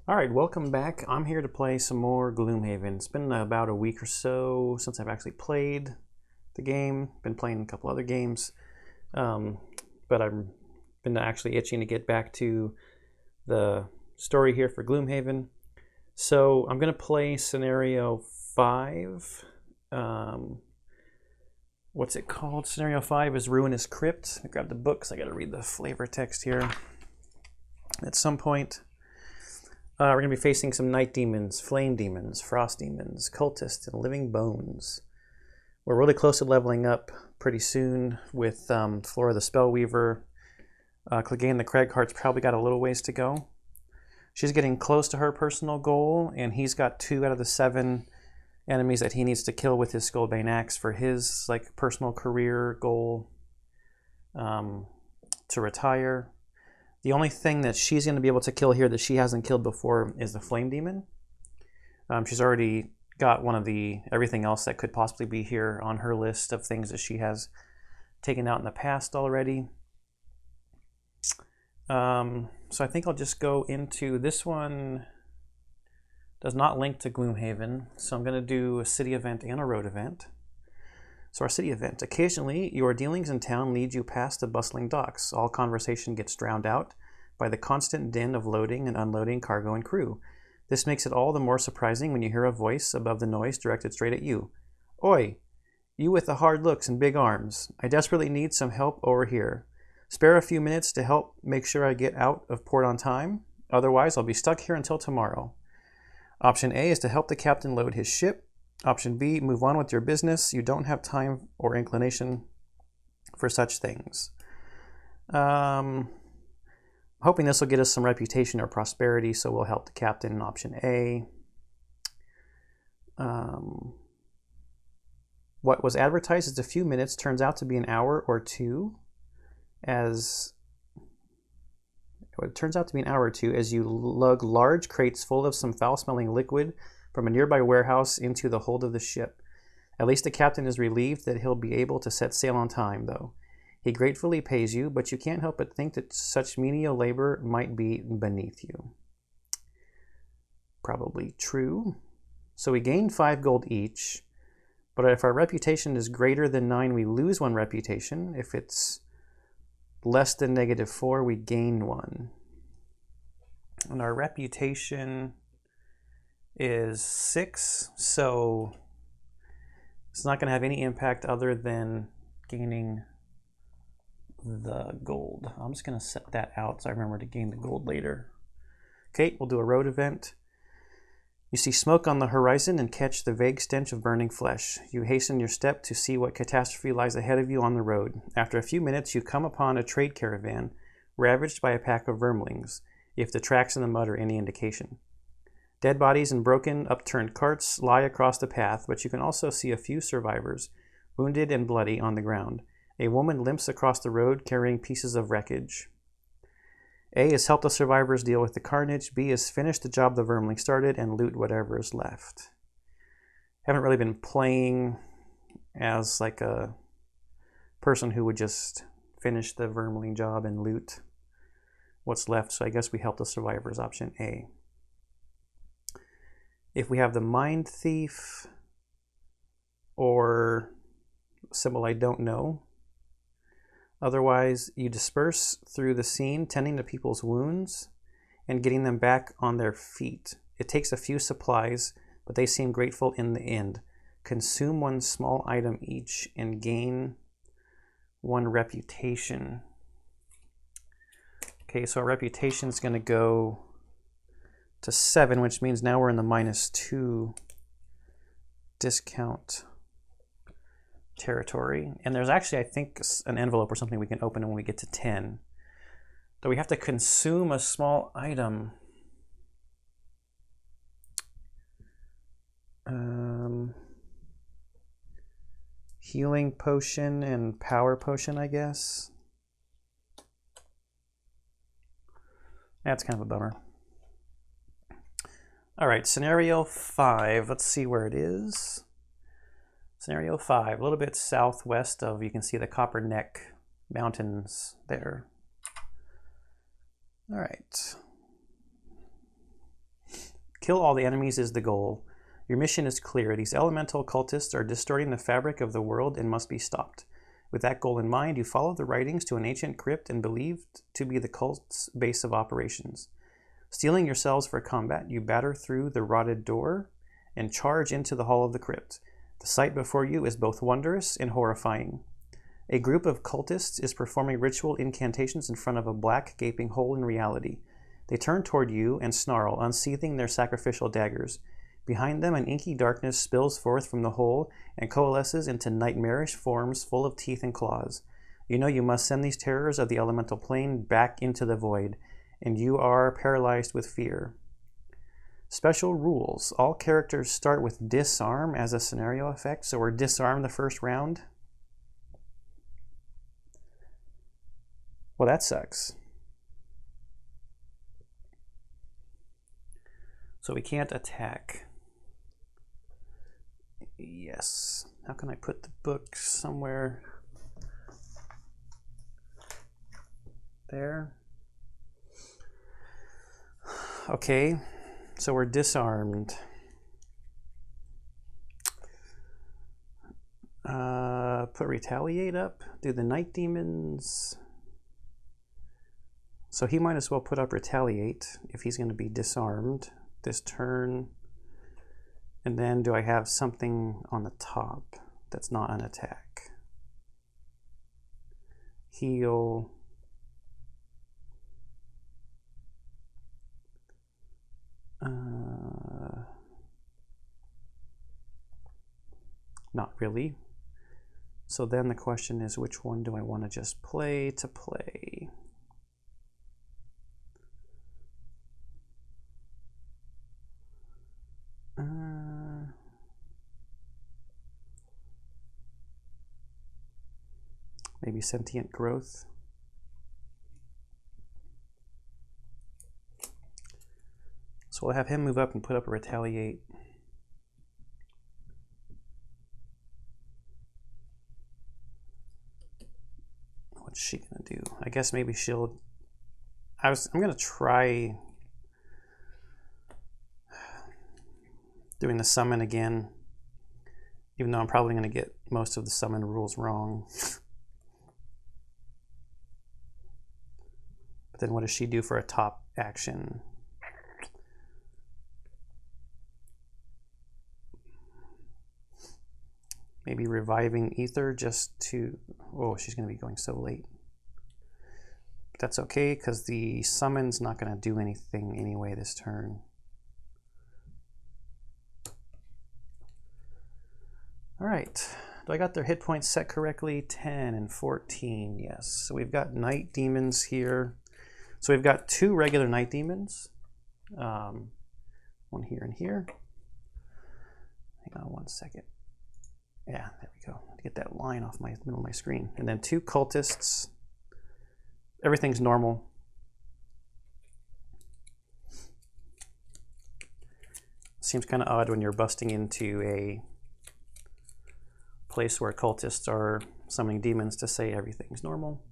Alright, welcome back. I'm here to play some more Gloomhaven. It's been about a week or so since I've actually played the game. Been playing a couple other games, but I've been actually itching to get back to the story here for Gloomhaven. So I'm going to play Scenario 5. What's it called? Scenario 5 is Ruinous Crypt. I grabbed the books. I got to read the flavor text here at some point. We're going to be facing some night demons, flame demons, frost demons, cultists, and living bones. We're really close to leveling up pretty soon with Flora the Spellweaver. Clegane the Cragheart's probably got a little ways to go. She's getting close to her personal goal, and he's got 2 out of the 7 enemies that he needs to kill with his Skullbane Axe for his personal career goal to retire. The only thing that she's going to be able to kill here that she hasn't killed before is the Flame Demon. She's already got one of everything else that could possibly be here on her list of things that she has taken out in the past already. So I think I'll just go into this one. Does not link to Gloomhaven, so I'm going to do a city event and a road event. So our city event. Occasionally, your dealings in town lead you past the bustling docks. All conversation gets drowned out by the constant din of loading and unloading cargo and crew. This makes it all the more surprising when you hear a voice above the noise directed straight at you. Oi, you with the hard looks and big arms. I desperately need some help over here. Spare a few minutes to help make sure I get out of port on time. Otherwise, I'll be stuck here until tomorrow. Option A is to help the captain load his ship. Option B, move on with your business. You don't have time or inclination for such things. Hoping this will get us some reputation or prosperity, so we'll help the captain in option A. What was advertised as a few minutes turns out to be an hour or two, as you lug large crates full of some foul-smelling liquid from a nearby warehouse into the hold of the ship. At least the captain is relieved that he'll be able to set sail on time, though. He gratefully pays you, but you can't help but think that such menial labor might be beneath you. Probably true. So we gain 5 gold each, but if our reputation is greater than 9, we lose 1 reputation. If it's less than -4, we gain 1. And our reputation is 6, so it's not going to have any impact other than gaining the gold. I'm just going to set that out so I remember to gain the gold later. Okay, we'll do a road event. You see smoke on the horizon and catch the vague stench of burning flesh. You hasten your step to see what catastrophe lies ahead of you on the road. After a few minutes, you come upon a trade caravan ravaged by a pack of vermlings, if the tracks in the mud are any indication. Dead bodies and broken, upturned carts lie across the path, but you can also see a few survivors, wounded and bloody, on the ground. A woman limps across the road carrying pieces of wreckage. A is help the survivors deal with the carnage. B is finish the job the vermling started and loot whatever is left. Haven't really been playing as a person who would just finish the vermling job and loot what's left, so I guess we help the survivors, option A. If we have the Mind Thief or symbol I don't know. Otherwise, you disperse through the scene, tending to people's wounds and getting them back on their feet. It takes a few supplies, but they seem grateful in the end. Consume 1 small item each and gain 1 reputation. Okay, so our reputation is going to go to 7, which means now we're in the -2 discount territory. And there's actually, I think, an envelope or something we can open when we get to 10. Though we have to consume a small item. Healing potion and power potion, I guess. That's kind of a bummer. All right, scenario 5. Let's see where it is. Scenario 5, a little bit southwest of, you can see the Copper Neck Mountains there. All right. Kill all the enemies is the goal. Your mission is clear. These elemental cultists are distorting the fabric of the world and must be stopped. With that goal in mind, you follow the writings to an ancient crypt and believed to be the cult's base of operations. Steeling yourselves for combat, you batter through the rotted door and charge into the hall of the crypt. The sight before you is both wondrous and horrifying. A group of cultists is performing ritual incantations in front of a black, gaping hole in reality. They turn toward you and snarl, unsheathing their sacrificial daggers. Behind them, an inky darkness spills forth from the hole and coalesces into nightmarish forms full of teeth and claws. You know you must send these terrors of the elemental plane back into the void, and you are paralyzed with fear. Special rules. All characters start with disarm as a scenario effect, so we're disarmed the first round. Well, that sucks. So we can't attack. Yes. How can I put the book somewhere? There. Okay. So we're disarmed. Put retaliate up. Do the night demons. So he might as well put up retaliate if he's going to be disarmed this turn. And then do I have something on the top that's not an attack? Heal. Not really. So then the question is, which one do I want to just play to play? Maybe sentient growth. So we'll have him move up and put up a retaliate. What's she gonna do? I guess maybe she'll. I'm gonna try doing the summon again, even though I'm probably gonna get most of the summon rules wrong. But then what does she do for a top action? Maybe reviving ether just to, oh, she's going to be going so late. But that's okay, because the summon's not going to do anything anyway this turn. All right, do I got their hit points set correctly? 10 and 14, yes. So we've got night demons here. So we've got 2 regular night demons. One here and here. Hang on one second. Yeah, there we go. Get that line off my middle of my screen. And then 2 cultists. Everything's normal. Seems kind of odd when you're busting into a place where cultists are summoning demons to say everything's normal.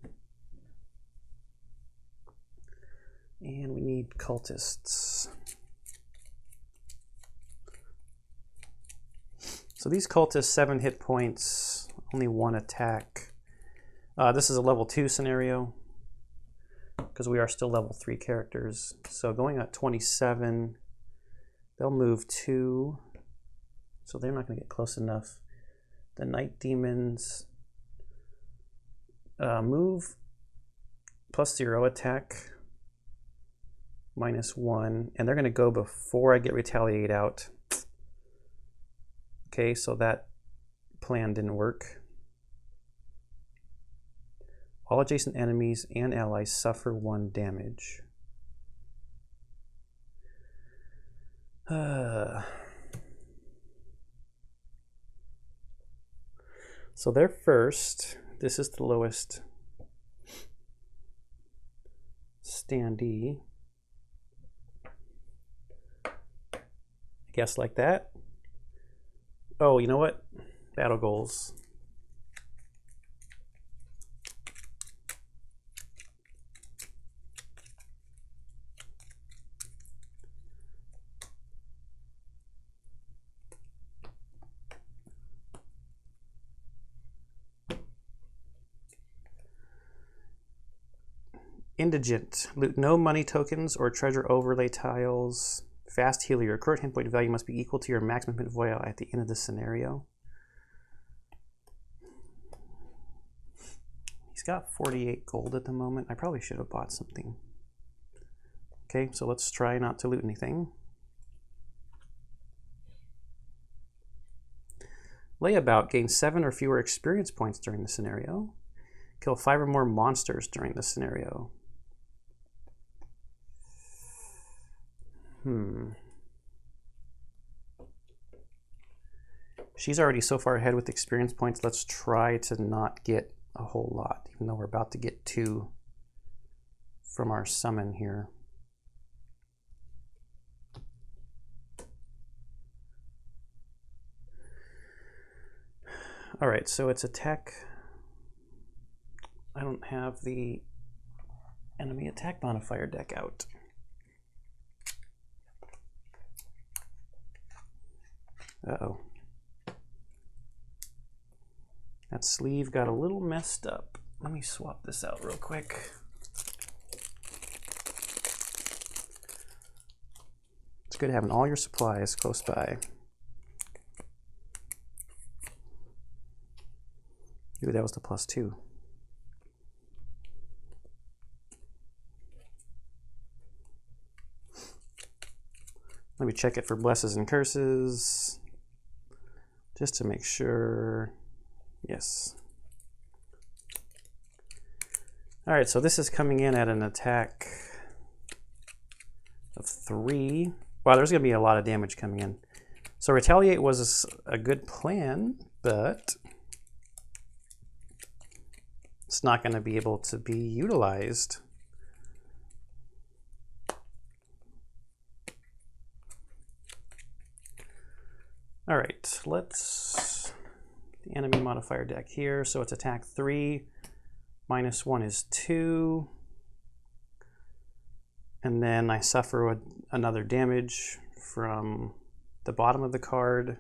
And we need cultists. So these cultists, 7 hit points, only 1 attack. This is a level 2 scenario because we are still level 3 characters. So going at 27, they'll move 2. So they're not going to get close enough. The night demons move +0 attack, -1, and they're going to go before I get retaliate out. Okay, so that plan didn't work. All adjacent enemies and allies suffer 1 damage. So they're first. This is the lowest standee. I guess like that. Oh, you know what? Battle goals. Indigent. Loot no money tokens or treasure overlay tiles. Fast healer. Your current hit point value must be equal to your maximum hit value at the end of the scenario. He's got 48 gold at the moment. I probably should have bought something. Okay, so let's try not to loot anything. Layabout. Gain 7 or fewer experience points during the scenario. Kill 5 or more monsters during the scenario. She's already so far ahead with experience points. Let's try to not get a whole lot, even though we're about to get 2 from our summon here. All right, so it's attack. I don't have the enemy attack modifier deck out. Uh-oh. That sleeve got a little messed up. Let me swap this out real quick. It's good having all your supplies close by. Ooh, that was the +2. Let me check it for blesses and curses, just to make sure. Yes. All right, so this is coming in at an attack of 3. Wow, there's gonna be a lot of damage coming in. So retaliate was a good plan, but it's not gonna be able to be utilized. All right, let's the enemy modifier deck here. So it's attack 3, -1 is 2. And then I suffer another damage from the bottom of the card.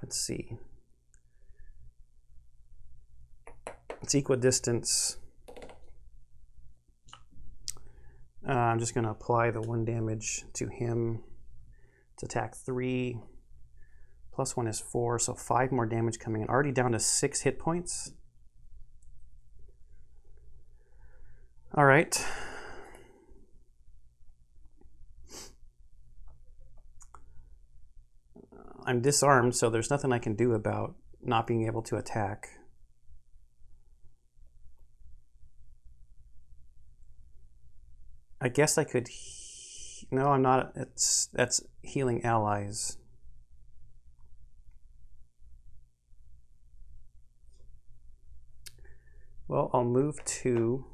Let's see. It's equidistance. I'm just going to apply the 1 damage to him. It's attack 3. +1 is 4, so 5 more damage coming in. Already down to 6 hit points. All right. I'm disarmed, so there's nothing I can do about not being able to attack. I guess I could. No, I'm not. That's healing allies. Well, I'll move to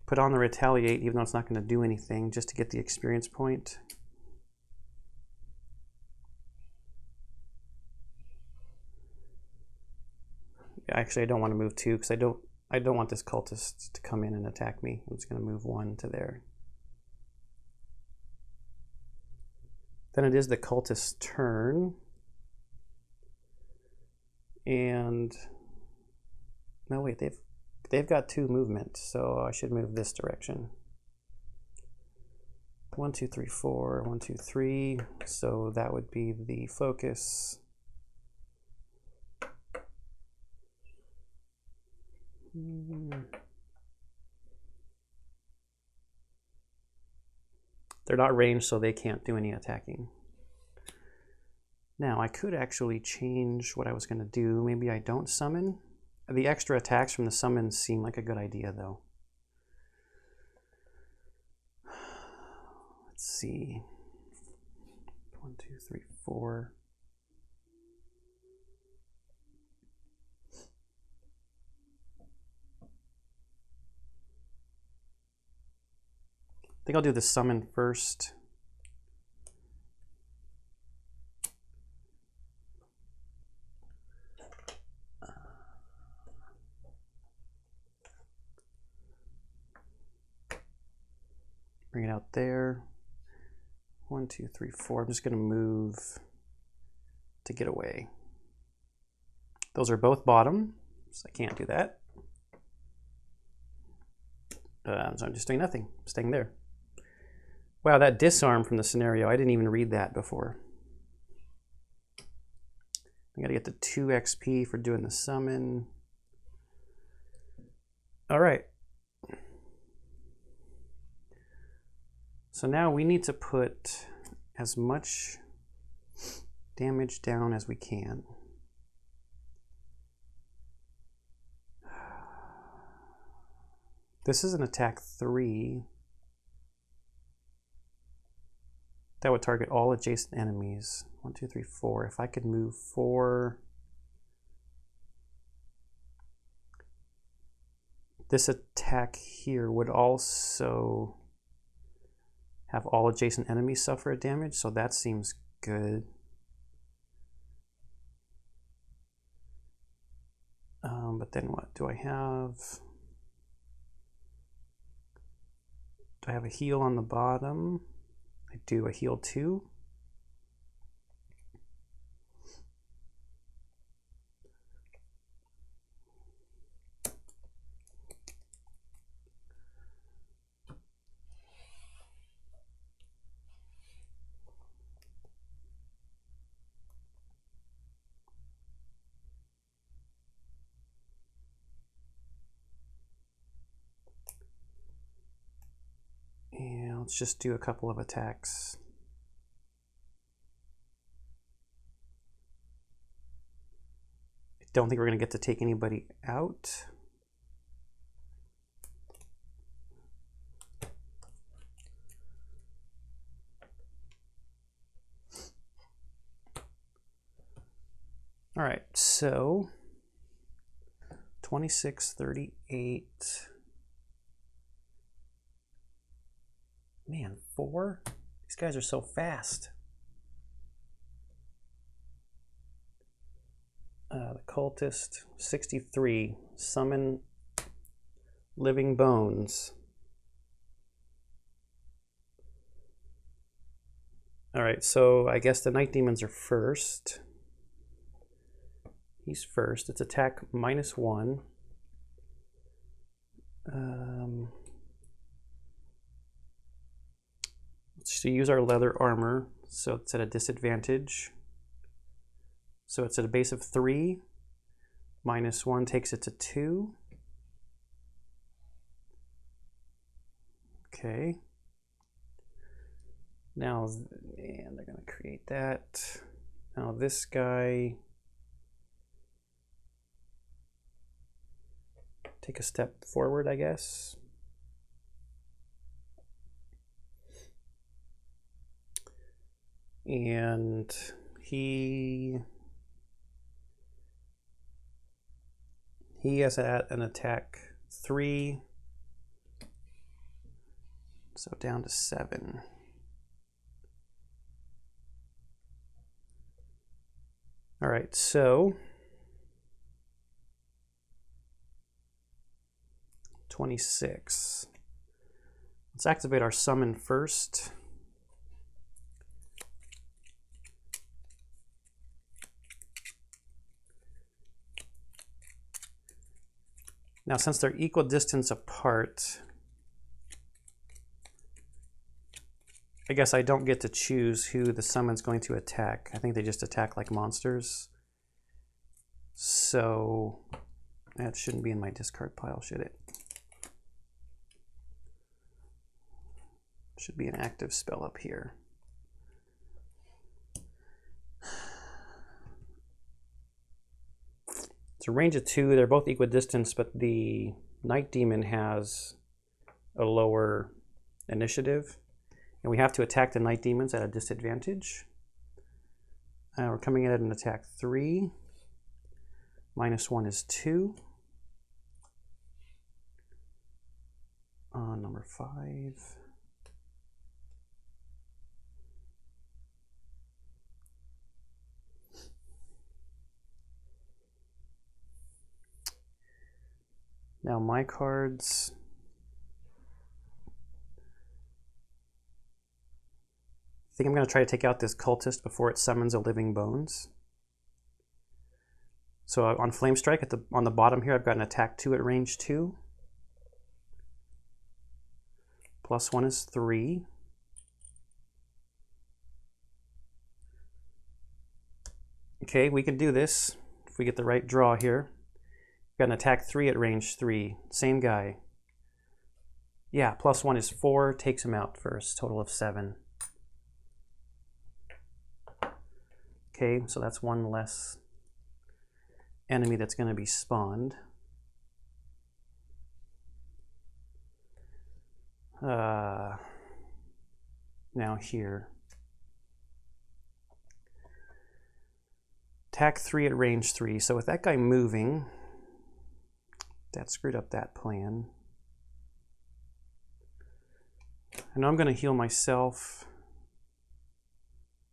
put on the retaliate, even though it's not going to do anything, just to get the experience point. Actually, I don't want to move 2 because I don't want this cultist to come in and attack me. I'm just going to move 1 to there. Then it is the cultist turn. And no, wait, they've got 2 movement, so I should move this direction. 1, 2, 3, 4, 1, 2, 3. So that would be the focus. They're not ranged, so they can't do any attacking. Now, I could actually change what I was going to do. Maybe I don't summon. The extra attacks from the summons seem like a good idea, though. Let's see. 1, 2, 3, 4. I think I'll do the summon first. Bring it out there. 1, 2, 3, 4. I'm just going to move to get away. Those are both bottom, so I can't do that. So I'm just doing nothing, staying there. Wow, that disarm from the scenario, I didn't even read that before. I gotta get the 2 XP for doing the summon. All right. So now we need to put as much damage down as we can. This is an attack 3. That would target all adjacent enemies. 1, 2, 3, 4. If I could move 4. This attack here would also have all adjacent enemies suffer a damage, so that seems good. But then what do I have? Do I have a heal on the bottom? I do, a heal 2. And let's just do a couple of attacks. I don't think we're going to get to take anybody out. All right, so 26, 38. Man, 4? These guys are so fast. The Cultist, 63. Summon living bones. All right, so I guess the night demons are first. He's first. It's attack -1. Let's use our leather armor, so it's at a disadvantage. So it's at a base of 3. -1 takes it to 2. Okay. Now, and they're going to create that. Now this guy, take a step forward, I guess. And he has an attack 3, so down to 7. All right, so 26. Let's activate our summon first. Now, since they're equal distance apart, I guess I don't get to choose who the summon's going to attack. I think they just attack like monsters. So that shouldn't be in my discard pile, should it? Should be an active spell up here. It's a range of 2. They're both equidistant, but the Night Demon has a lower initiative. And we have to attack the Night Demons at a disadvantage. We're coming in at an attack 3. -1 is 2. Number 5. Now my cards. I think I'm going to try to take out this cultist before it summons a living bones. So on Flame Strike, on the bottom here, I've got an attack 2 at range 2. +1 is 3. Okay, we can do this if we get the right draw here. We've got an attack 3 at range 3. Same guy. Yeah, +1 is 4, takes him out first, total of 7. Okay, so that's one less enemy that's going to be spawned. Now here. Attack 3 at range 3. So with that guy moving, that screwed up that plan. I know I'm going to heal myself.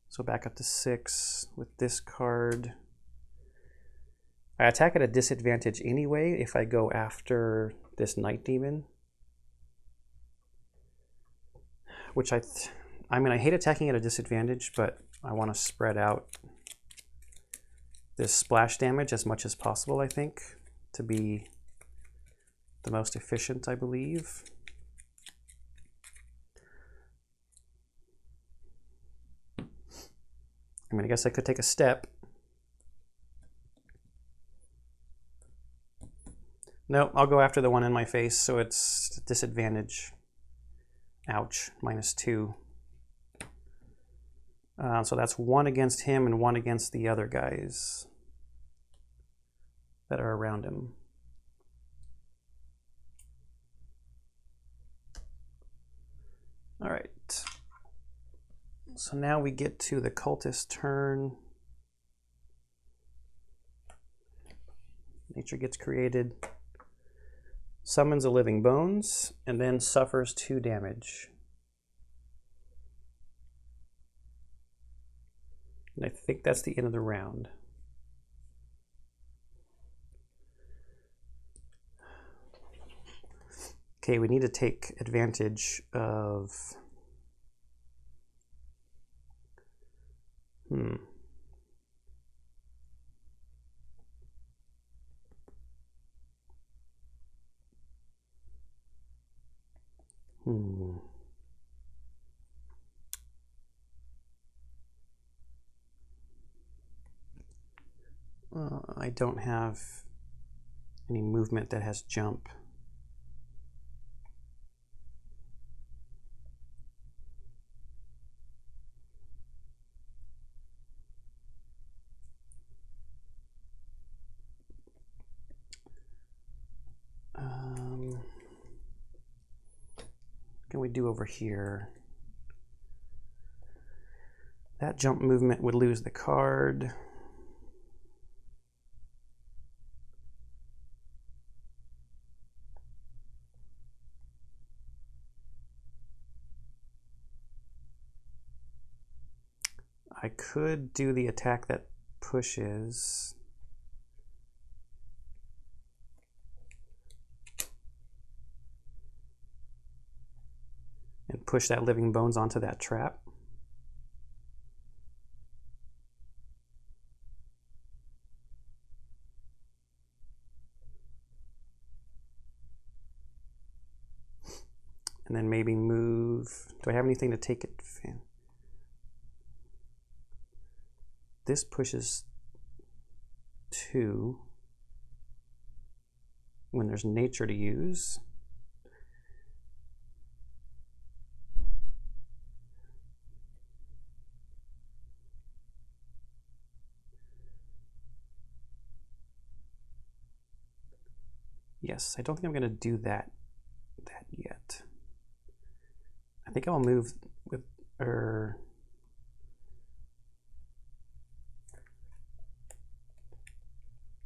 So back up to 6 with this card. I attack at a disadvantage anyway if I go after this Night Demon. Which I mean, I hate attacking at a disadvantage, but I want to spread out this splash damage as much as possible, I think, to be the most efficient, I believe. I mean, I guess I could take a step. No, I'll go after the one in my face, so it's disadvantage. Ouch, -2. So that's 1 against him and 1 against the other guys that are around him. All right. So now we get to the Cultist Turn. Nature gets created, summons a Living Bones, and then suffers 2 damage. And I think that's the end of the round. Okay, we need to take advantage of... I don't have any movement that has jump. Can we do over here? That jump movement would lose the card. I could do the attack that pushes. And push that Living Bones onto that trap. And then maybe move. Do I have anything to take it? This pushes 2 when there's nature to use. Yes, I don't think I'm going to do that yet. I think I'll move with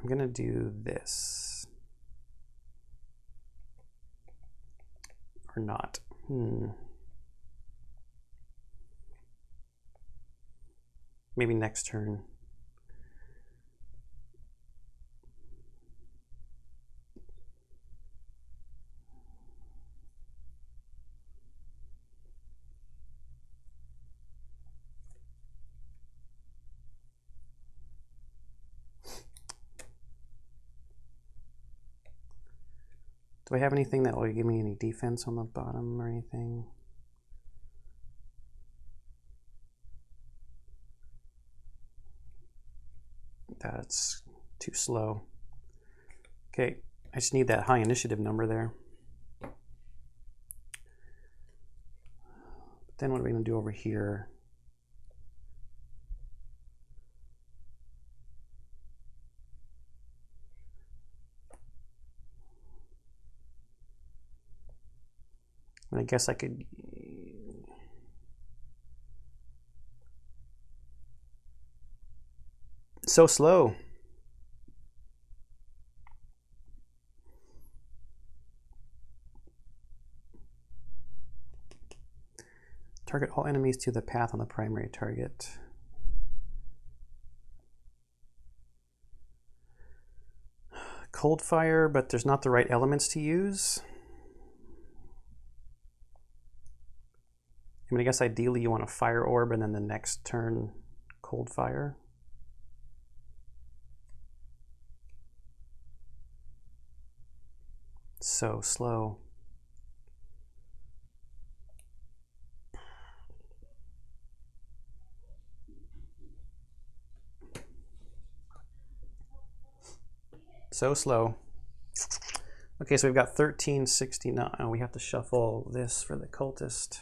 I'm going to do this. Or not. Maybe next turn. Do I have anything that will give me any defense on the bottom or anything? That's too slow. Okay, I just need that high initiative number there. Then what are we going to do over here? I guess I could... So slow. Target all enemies to the path on the primary target. Cold fire, but there's not the right elements to use. I mean, I guess ideally you want a fire orb and then the next turn cold fire. So slow. So slow. Okay, so we've got 1369. Oh, we have to shuffle this for the cultist.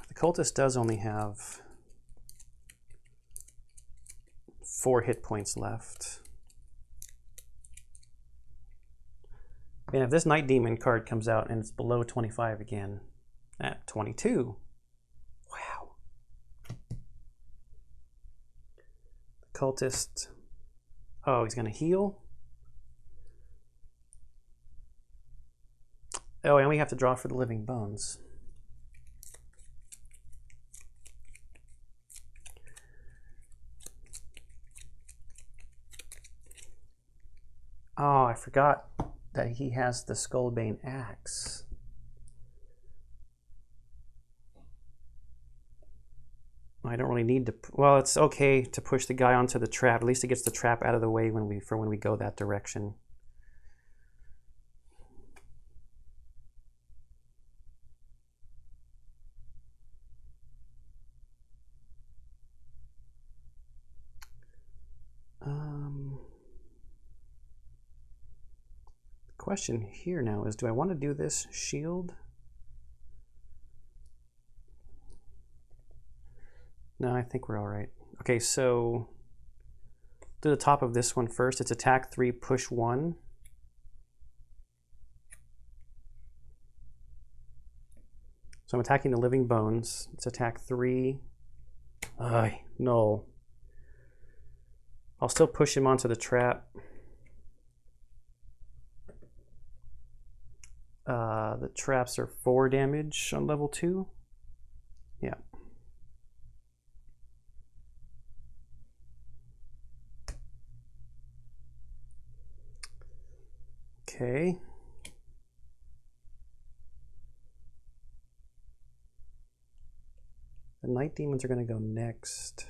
The cultist does only have 4 hit points left. And if this Night Demon card comes out and it's below 25 again, at 22. Wow. The cultist. Oh, he's going to heal. Oh, and we have to draw for the living bones. Oh, I forgot that he has the Skullbane axe. I don't really need to... Well, it's okay to push the guy onto the trap. At least it gets the trap out of the way when we go that direction. The question here now is, do I want to do this shield? No, I think we're all right. Okay, so do the top of this one first. It's attack 3, push 1. So I'm attacking the living bones. It's attack 3. No. I'll still push him onto the trap. The traps are 4 damage on level 2. Yeah. Okay. The Night Demons are going to go next.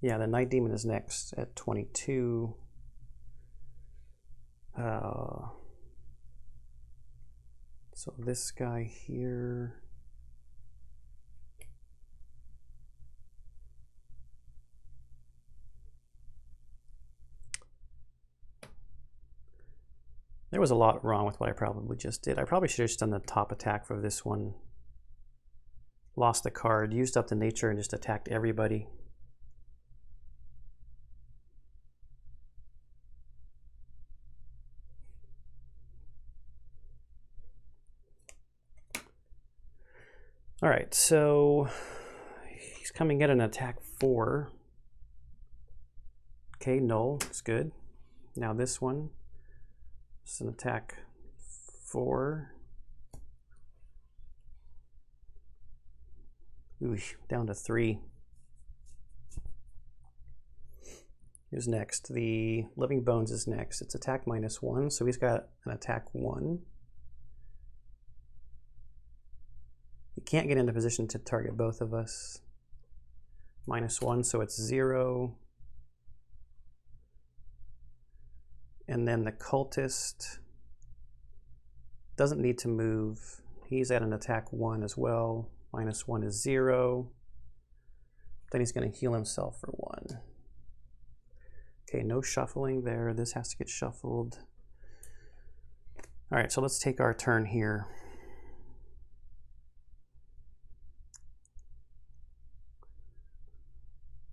Yeah, the Night Demon is next at 22. So this guy here. There was a lot wrong with what I probably just did. I probably should have just done the top attack for this one. Lost the card, used up the nature, and just attacked everybody. All right, so he's coming in an attack 4. Okay, null, it's good. Now this one is an attack 4. Ooh, down to 3. Who's next? The Living Bones is next. It's attack -1, so he's got an attack 1. He can't get into position to target both of us. -1, so it's 0. And then the Cultist doesn't need to move. He's at an attack 1 as well. -1 is 0. Then he's going to heal himself for 1. Okay, no shuffling there. This has to get shuffled. All right, so let's take our turn here.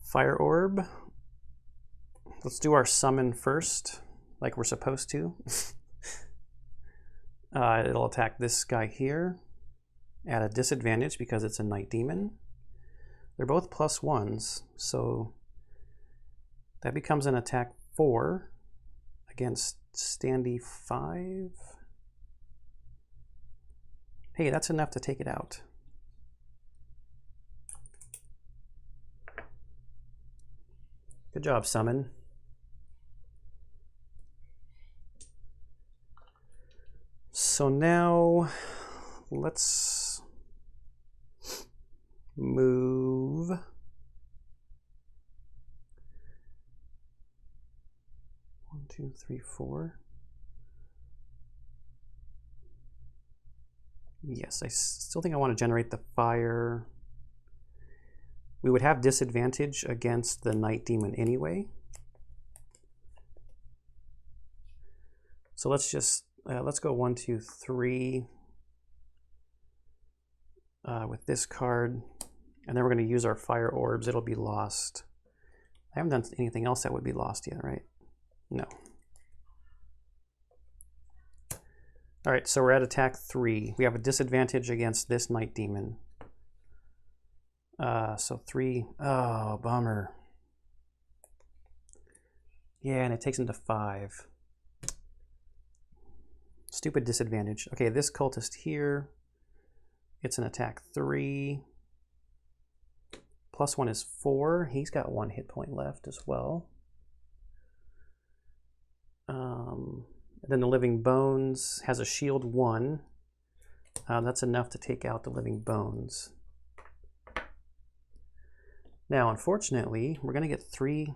Fire Orb. Let's do our summon first, like we're supposed to. It'll attack this guy here at a disadvantage because it's a Night Demon. They're both +1s, so that becomes an attack 4 against Standy 5. Hey, that's enough to take it out. Good job, Summon. So now let's move one, two, three, 4. Yes, I still think I want to generate the fire. We would have disadvantage against the Night Demon anyway. So let's just let's go 1, 2, 3 with this card, and then we're going to use our fire orbs. It'll be lost. I haven't done anything else that would be lost yet, right? No. All right, so we're at attack 3. We have a disadvantage against this Night Demon. So 3. Oh, bummer. Yeah, and it takes him to 5. Stupid disadvantage. Okay, this cultist here, it's an attack 3. +1 is 4. He's got 1 hit point left as well. Then the Living Bones has a shield 1. That's enough to take out the Living Bones. Now, unfortunately, we're going to get 3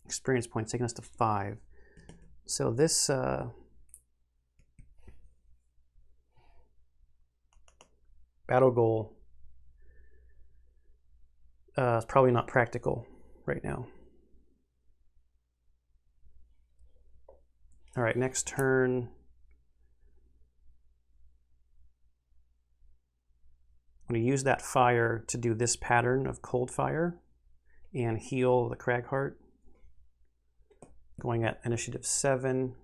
experience points, taking us to 5. So this battle goal is probably not practical right now. All right, next turn. I'm going to use that fire to do this pattern of cold fire and heal the Cragheart. Going at initiative 7.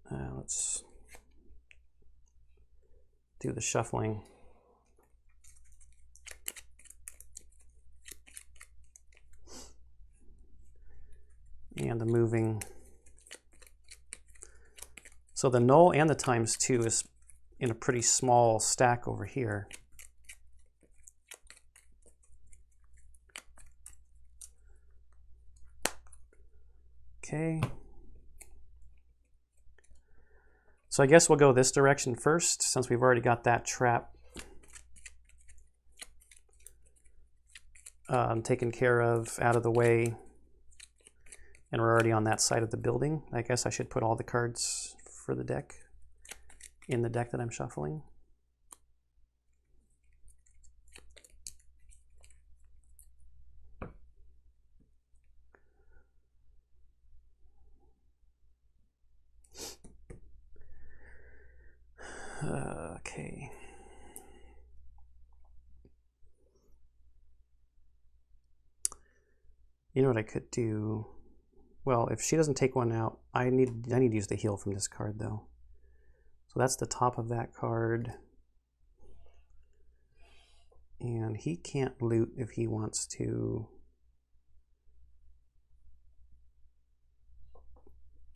Let's do the shuffling. And the moving. So the null and the ×2 is in a pretty small stack over here. Okay. So I guess we'll go this direction first, since we've already got that trap taken care of, out of the way, and we're already on that side of the building. I guess I should put all the cards for the deck in the deck that I'm shuffling. Okay. You know what I could do? Well, if she doesn't take one out, I need to use the heal from this card though. So that's the top of that card. And he can't loot if he wants to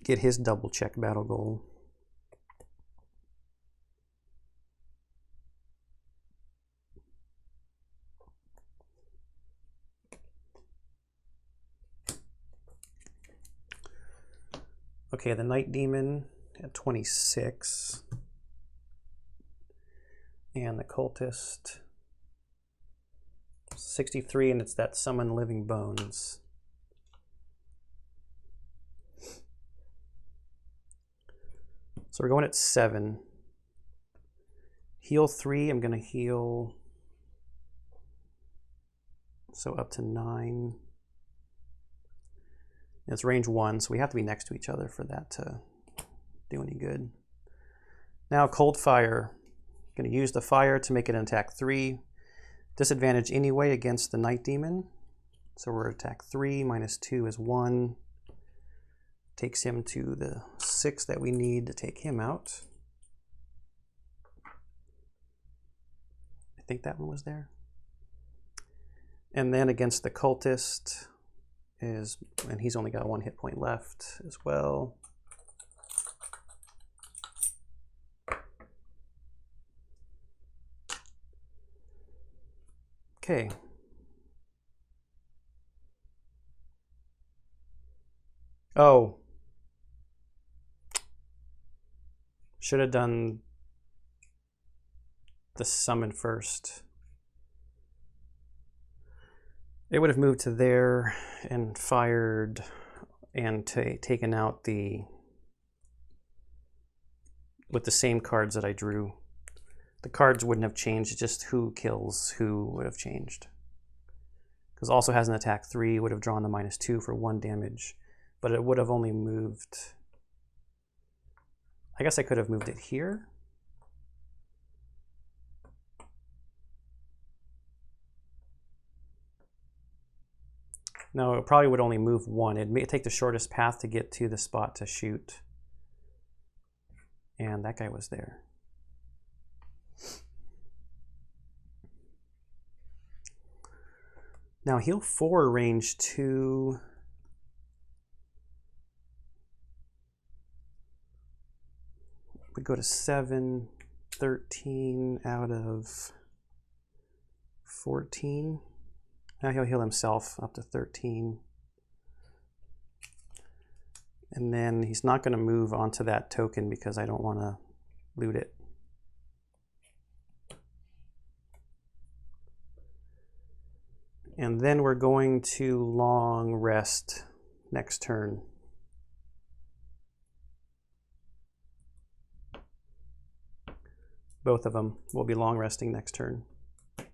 get his double check battle goal. Okay, the Night Demon at 26. And the Cultist 63, and it's that Summon Living Bones. So we're going at 7. Heal 3, I'm going to heal, so up to 9. It's range 1, so we have to be next to each other for that to do any good. Now Cold Fire. I'm going to use the fire to make it an attack 3. Disadvantage anyway against the Night Demon. So we're attack 3, minus 2 is 1. Takes him to the 6 that we need to take him out. I think that one was there. And then against the Cultist is, and he's only got 1 hit point left as well. Okay. Oh. Should have done the summon first. It would have moved to there and fired and taken out the, with the same cards that I drew. The cards wouldn't have changed, just who kills who would have changed. Because also has an attack 3, would have drawn the minus 2 for 1 damage, but it would have only moved, I guess I could have moved it here. No, it probably would only move 1. It'd take the shortest path to get to the spot to shoot. And that guy was there. Now heal 4, range 2. We go to 7, 13 out of 14. Now he'll heal himself up to 13. And then he's not going to move onto that token because I don't want to loot it. And then we're going to long rest next turn. Both of them will be long resting next turn. So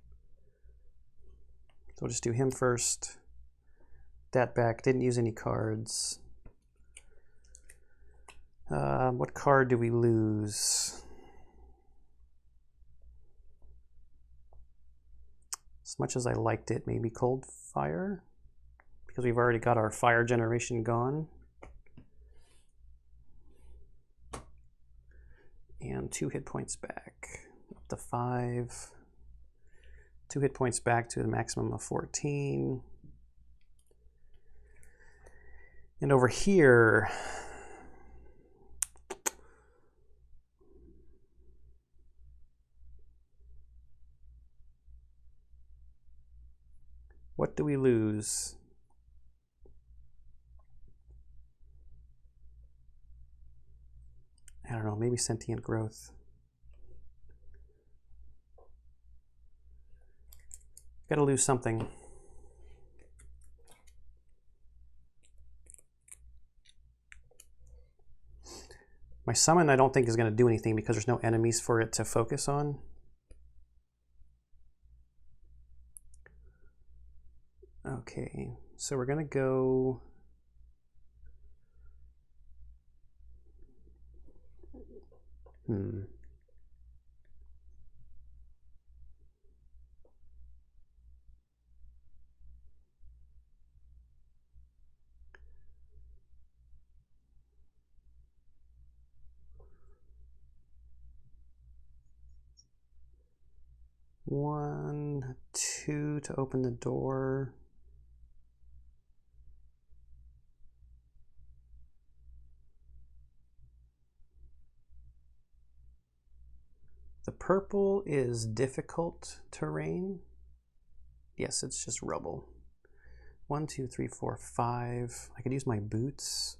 we'll just do him first. That back, didn't use any cards. What card do we lose? As much as I liked it, maybe Cold Fire, because we've already got our fire generation gone. And 2 hit points back, up to 5. 2 hit points back to the maximum of 14. And over here, what do we lose? I don't know, maybe sentient growth. Gotta lose something. My summon I don't think is going to do anything because there's no enemies for it to focus on. Okay, so we're going to go... One, 2 to open the door. The purple is difficult terrain. Yes, it's just rubble. 1, 2, 3, 4, 5. I could use my boots.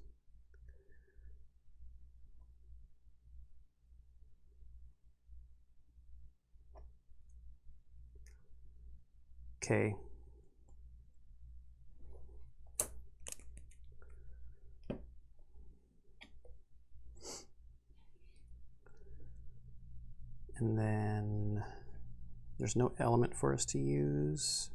Okay. And then there's no element for us to use.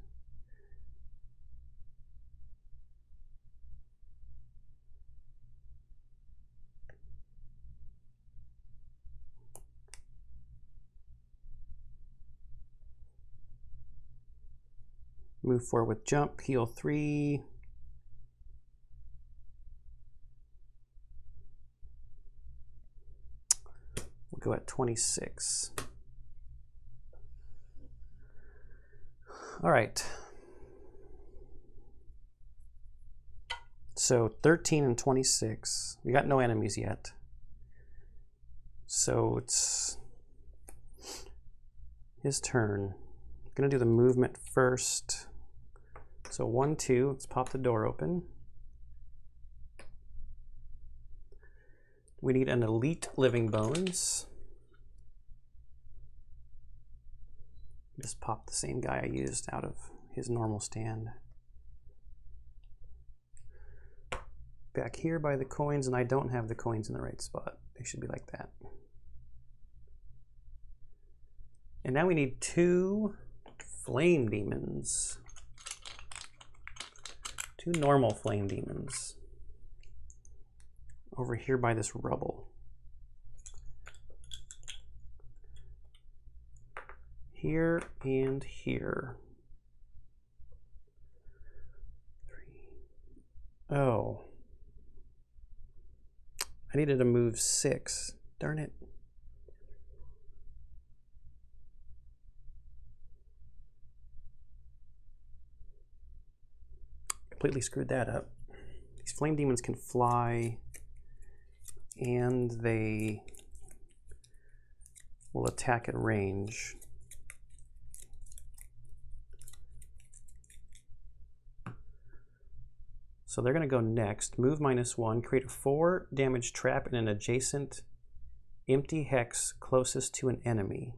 Move forward with jump, heal 3. We'll go at 26. All right. So 13 and 26. We got no enemies yet. So it's his turn. I'm gonna do the movement first. So 1, 2, let's pop the door open. We need an elite living bones. Just pop the same guy I used out of his normal stand. Back here by the coins, and I don't have the coins in the right spot. They should be like that. And now we need 2 flame demons. 2 normal flame demons. Over here by this rubble. Here and here. 3. Oh. I needed to move 6. Darn it. Completely screwed that up. These flame demons can fly, and they will attack at range. So they're going to go next. Move -1, create a 4 damage trap in an adjacent empty hex closest to an enemy.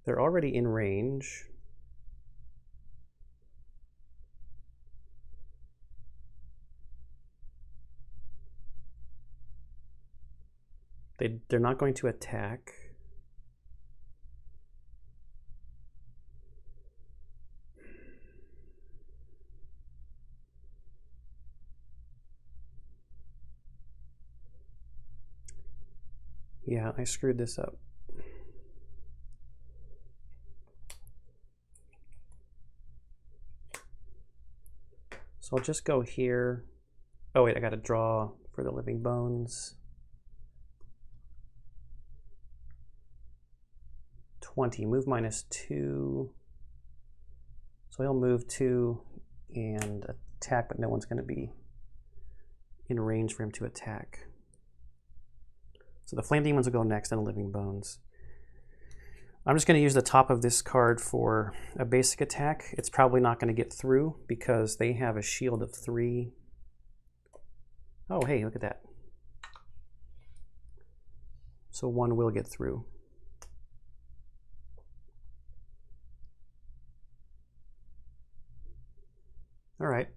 They're already in range. They're not going to attack. Yeah, I screwed this up. So I'll just go here. Oh wait, I gotta draw for the living bones. 20, move -2. So he'll move 2 and attack, but no one's gonna be in range for him to attack. So the flame demons will go next and the living bones. I'm just going to use the top of this card for a basic attack. It's probably not going to get through because they have a shield of 3. Oh, hey, look at that. So 1 will get through. All right.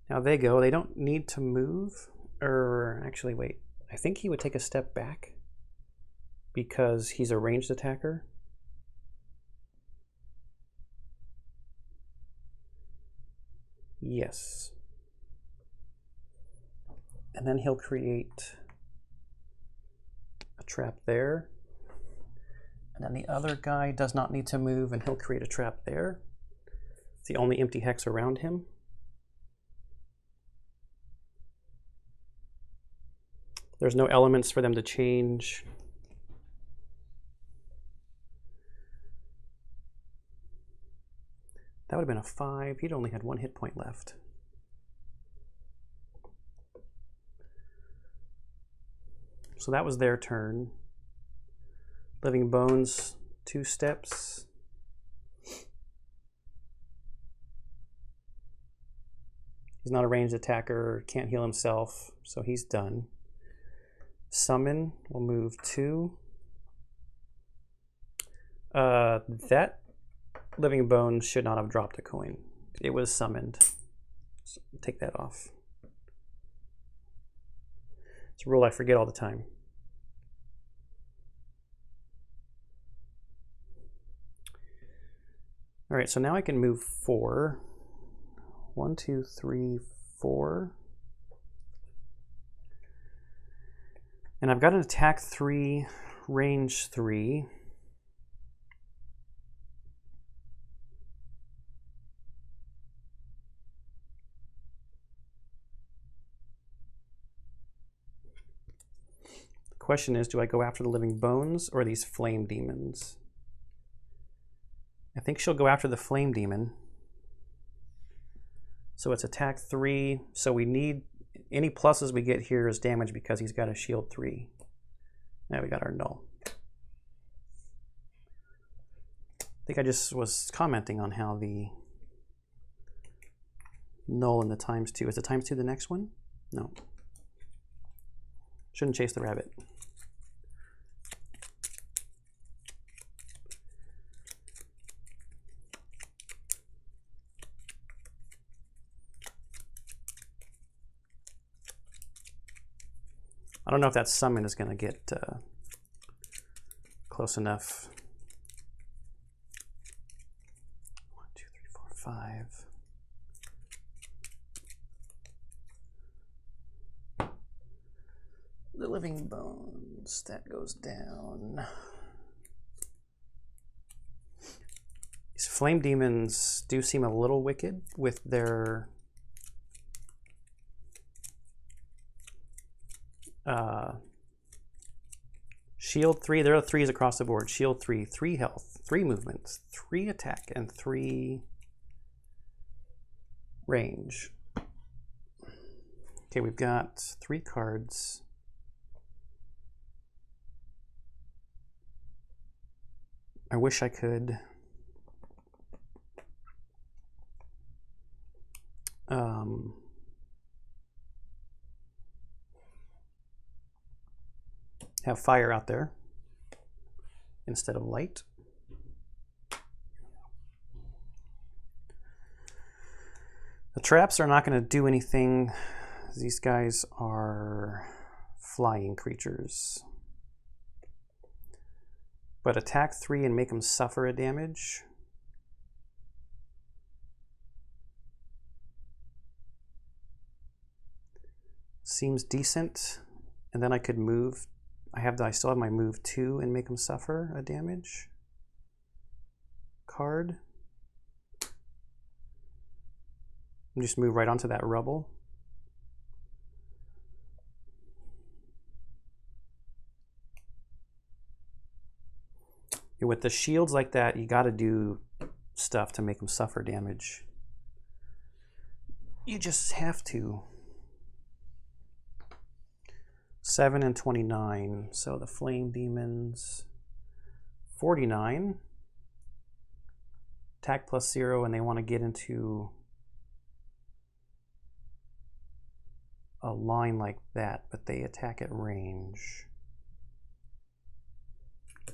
Now they go. They don't need to move. Or actually, wait. I think he would take a step back because he's a ranged attacker. Yes. And then he'll create a trap there. And then the other guy does not need to move, and he'll create a trap there. It's the only empty hex around him. There's no elements for them to change. That would have been a 5. He'd only had 1 hit point left. So that was their turn. Living Bones, 2 steps. He's not a ranged attacker, can't heal himself, so he's done. Summon will move 2. That Living Bones should not have dropped a coin. It was summoned. So take that off. It's a rule I forget all the time. All right, so now I can move 4. 1, 2, 3, 4. And I've got an attack 3, range 3. The question is, do I go after the Living Bones or these Flame Demons? I think she'll go after the Flame Demon. So it's attack 3. So we need any pluses we get here is damage because he's got a shield 3. Now we got our null. I think I just was commenting on how the null and the ×2. Is the ×2 the next one? No. Shouldn't chase the rabbit. I don't know if that summon is going to get close enough. 1, 2, 3, 4, 5. The Living Bones, that goes down. These Flame Demons do seem a little wicked with their shield 3. There are 3s across the board. Shield 3, 3 health, 3 movements, 3 attack, and 3 range. Okay, we've got 3 cards. I wish I could have fire out there instead of light. The traps are not going to do anything. These guys are flying creatures. But attack 3 and make them suffer a damage. Seems decent. And then I could move. I still have my move 2 and make them suffer a damage card. And just move right onto that rubble. With the shields like that, you got to do stuff to make them suffer damage. You just have to. 7 and 29. So the Flame Demons, 49. Attack +0, and they want to get into a line like that, but they attack at range.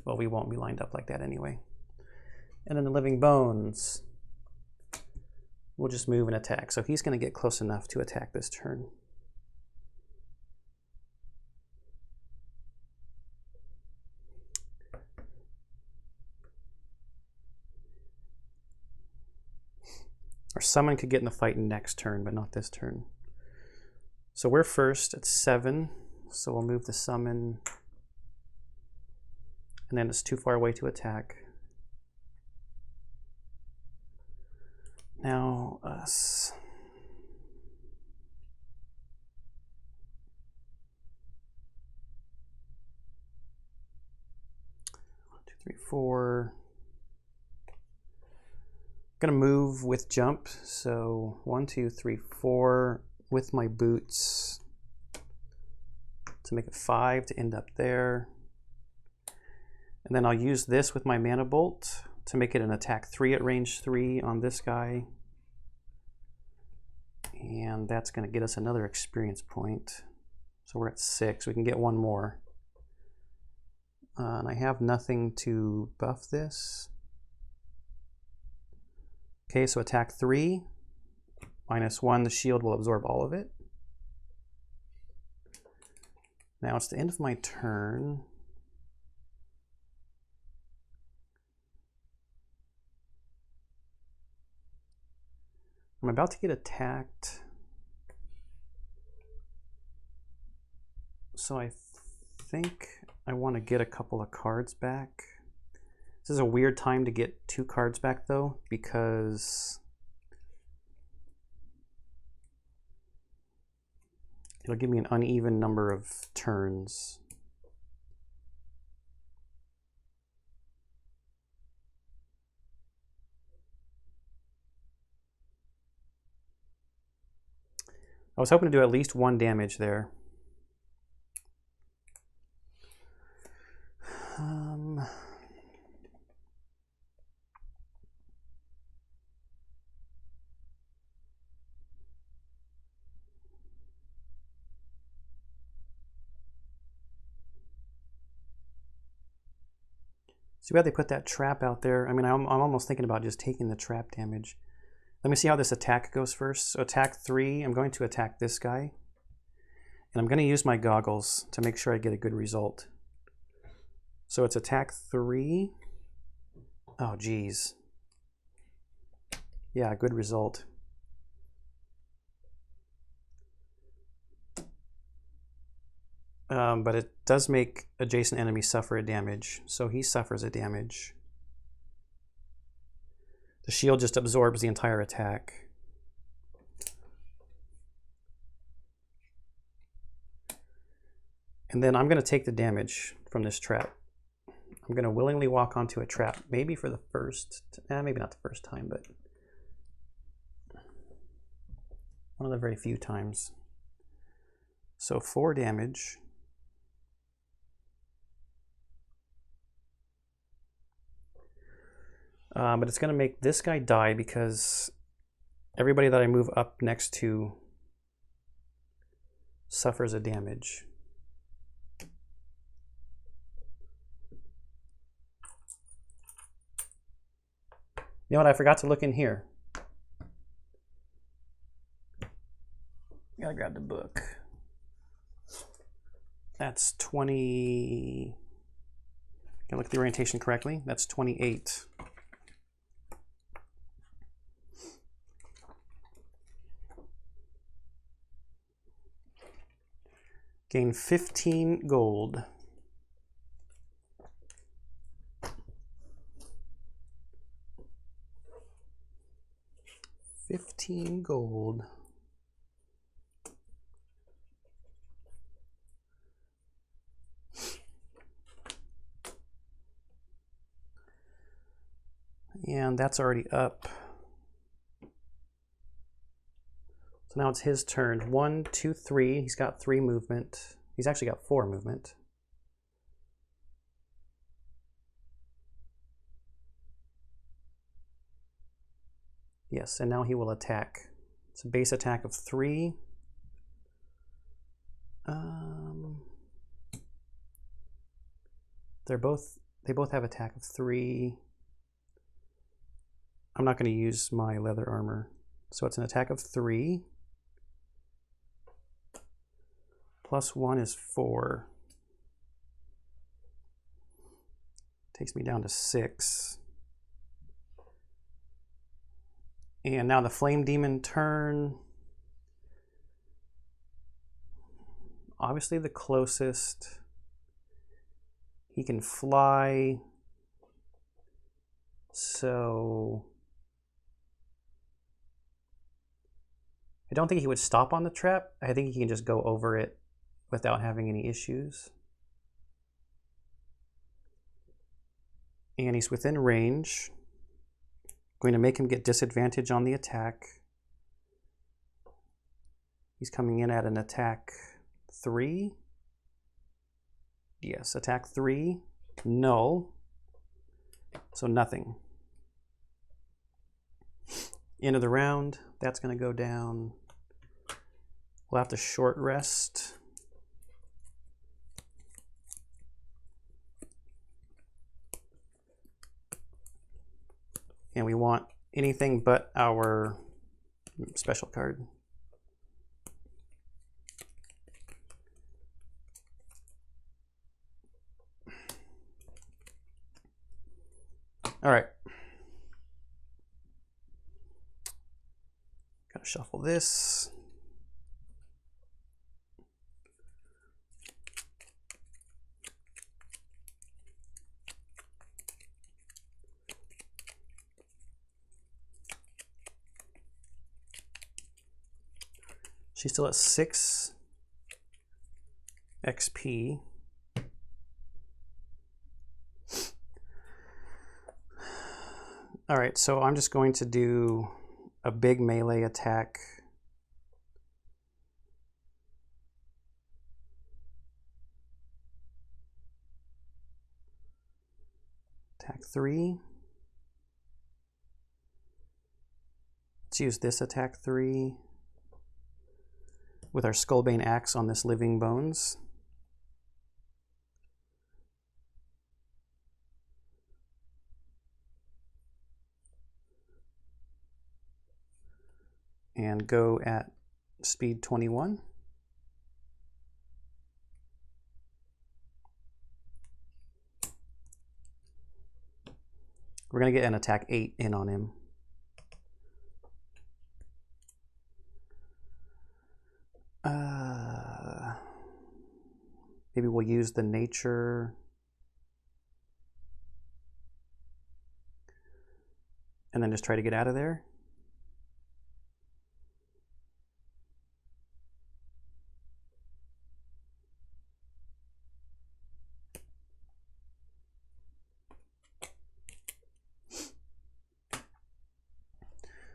Well, we won't be lined up like that anyway. And then the Living Bones will just move and attack. So he's going to get close enough to attack this turn. Our summon could get in the fight next turn, but not this turn. So we're first at 7. So we'll move the summon and then it's too far away to attack. Now us. 1, 2, 3, 4. Gonna move with jump, so 1, 2, 3, 4 with my boots to make it 5 to end up there. And then I'll use this with my mana bolt to make it an attack 3 at range 3 on this guy. And that's gonna get us another experience point. So we're at 6, we can get one more. And I have nothing to buff this. Okay, so attack 3, -1, the shield will absorb all of it. Now it's the end of my turn. I'm about to get attacked. So I think I want to get a couple of cards back. This is a weird time to get 2 cards back though, because it'll give me an uneven number of turns. I was hoping to do at least 1 damage there. See why they put that trap out there? I mean, I'm almost thinking about just taking the trap damage. Let me see how this attack goes first. So attack 3, I'm going to attack this guy. And I'm going to use my goggles to make sure I get a good result. So it's attack 3. Oh, geez. Yeah, good result. But it does make adjacent enemies suffer a damage, so he suffers a damage. The shield just absorbs the entire attack. And then I'm going to take the damage from this trap. I'm going to willingly walk onto a trap, maybe for the first, maybe not the first time, but one of the very few times. So 4 damage. But it's going to make this guy die because everybody that I move up next to suffers a damage. You know what? I forgot to look in here. Gotta grab the book. That's 20. Gotta look at the orientation correctly. That's 28. Gain 15 gold. $15 gold. And that's already up. So now it's his turn. 1, 2, 3. He's got 3 movement. He's actually got 4 movement. Yes, and now he will attack. It's a base attack of 3. They both have attack of 3. I'm not going to use my leather armor. So it's an attack of 3. +1 is 4. Takes me down to 6. And now the Flame Demon turn. Obviously the closest He can fly, so I don't think he would stop on the trap. I think he can just go over it without having any issues. And he's within range. Going to make him get disadvantage on the attack. He's coming in at an attack 3. Yes, attack 3. Null. So nothing. End of the round. That's going to go down. We'll have to short rest. And we want anything but our special card. All right. Gotta shuffle this. She's still at 6 XP. All right, so I'm just going to do a big melee attack. Attack 3. Let's use this attack 3 with our Skullbane Axe on this Living Bones. And go at speed 21. We're going to get an attack 8 in on him. Maybe we'll use the nature. And then just try to get out of there.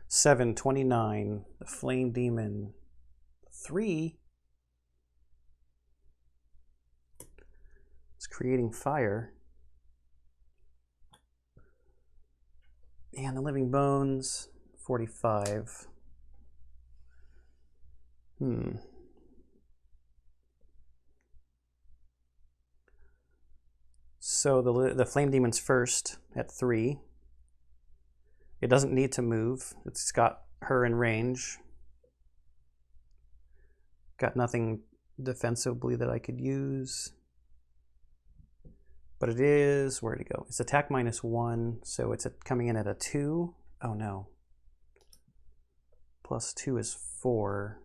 $7.29, the Flame Demon. 3. It's creating fire. And the Living Bones, 45. So the Flame Demon's first at 3. It doesn't need to move. It's got her in range. Got nothing defensively that I could use. But it is, where'd it go? It's attack -1, so it's coming in at a 2. Oh no. Plus 2 is 4.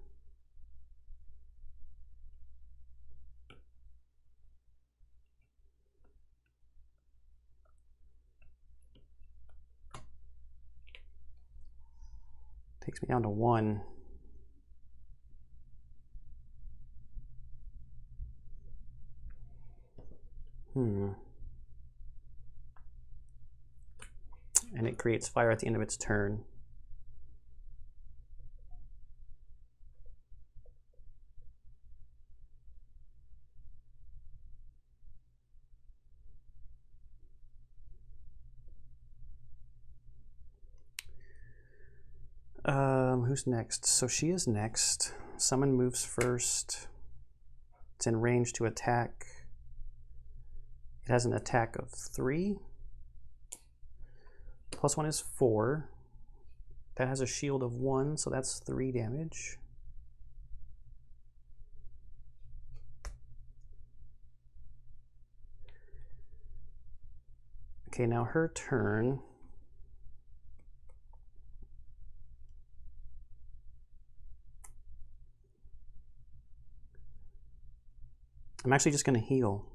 Takes me down to 1. And it creates fire at the end of its turn. Who's next? So she is next. Summon moves first. It's in range to attack. It has an attack of 3. +1 is 4. That has a shield of 1, so that's 3 damage. Okay, now her turn. I'm actually just going to heal.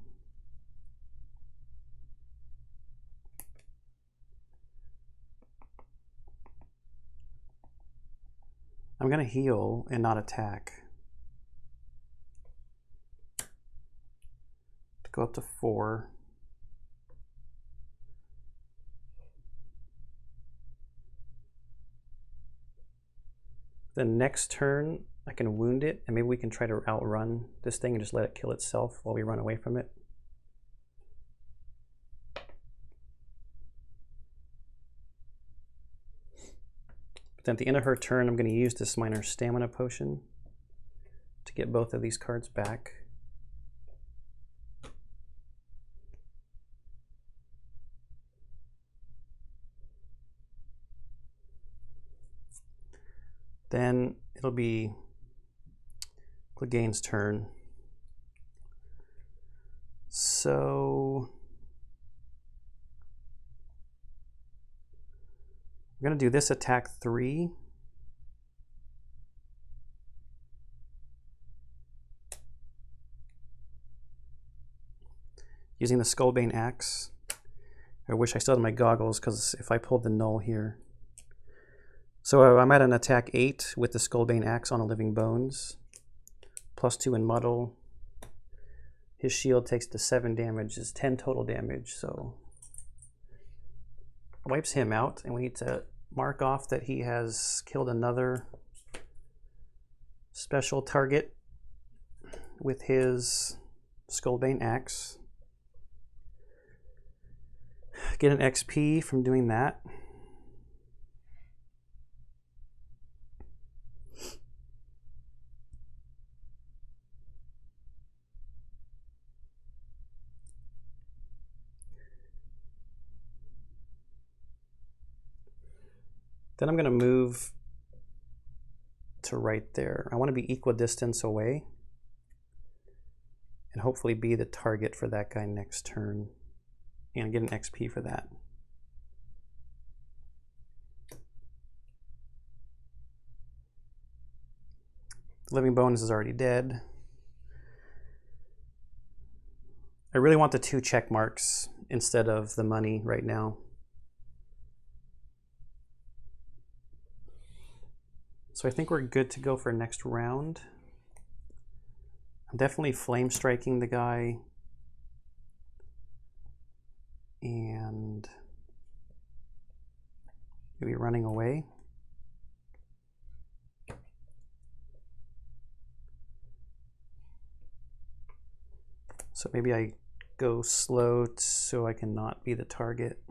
I'm going to heal and not attack. To go up to 4. Then next turn, I can wound it, and maybe we can try to outrun this thing and just let it kill itself while we run away from it. But then at the end of her turn, I'm going to use this minor stamina potion to get both of these cards back. Then it'll be Clegane's turn. So I'm going to do this attack 3. Using the Skullbane Axe. I wish I still had my goggles, because if I pulled the null here. So I'm at an attack 8 with the Skullbane Axe on a Living Bones. +2 in Muddle. His shield takes to 7 damage, is 10 total damage, so wipes him out, and we need to mark off that he has killed another special target with his Skullbane Axe. Get an XP from doing that. Then I'm going to move to right there. I want to be equidistance away and hopefully be the target for that guy next turn and get an XP for that. The Living Bones is already dead. I really want the 2 check marks instead of the money right now. So I think we're good to go for next round. I'm definitely flame striking the guy. And maybe running away. So maybe I go slow so I can not be the target.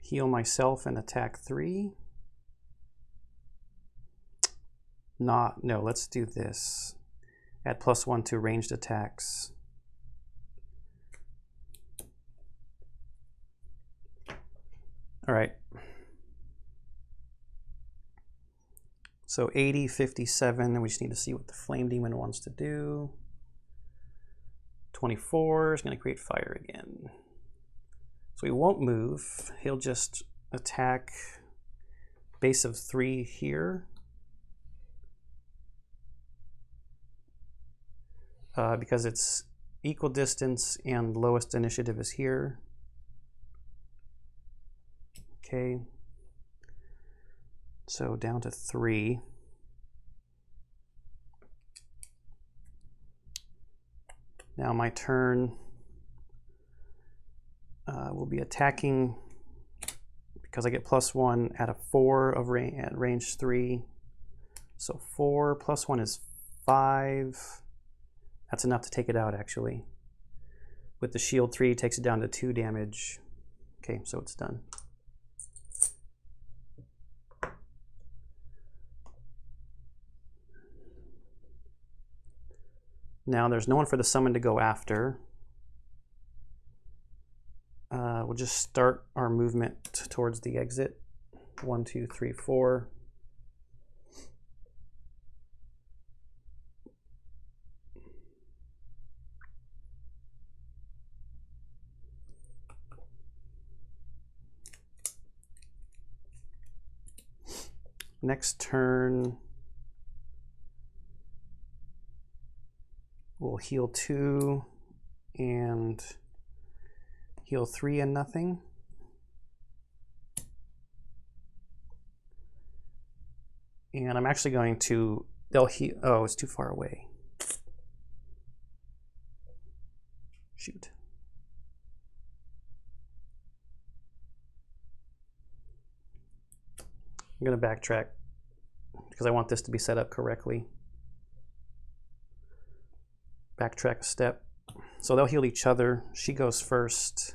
Heal myself and attack 3. No, let's do this. Add +1 to ranged attacks. All right. So 80, 57, and we just need to see what the Flame Demon wants to do. 24 is going to create fire again. So he won't move. He'll just attack base of 3 here. Because it's equal distance and lowest initiative is here. Okay. So down to 3. Now my turn will be attacking because I get +1 at a 4 of at range 3. So 4 +1 is 5. That's enough to take it out, actually. With the shield 3, it takes it down to 2 damage. Okay, so it's done. Now there's no one for the summon to go after. We'll just start our movement towards the exit. 1, 2, 3, 4. Next turn, we'll heal 2 and heal 3 and nothing. And I'm actually going to, they'll heal, oh, it's too far away. Shoot. I'm going to backtrack because I want this to be set up correctly. Backtrack a step. So they'll heal each other. She goes first.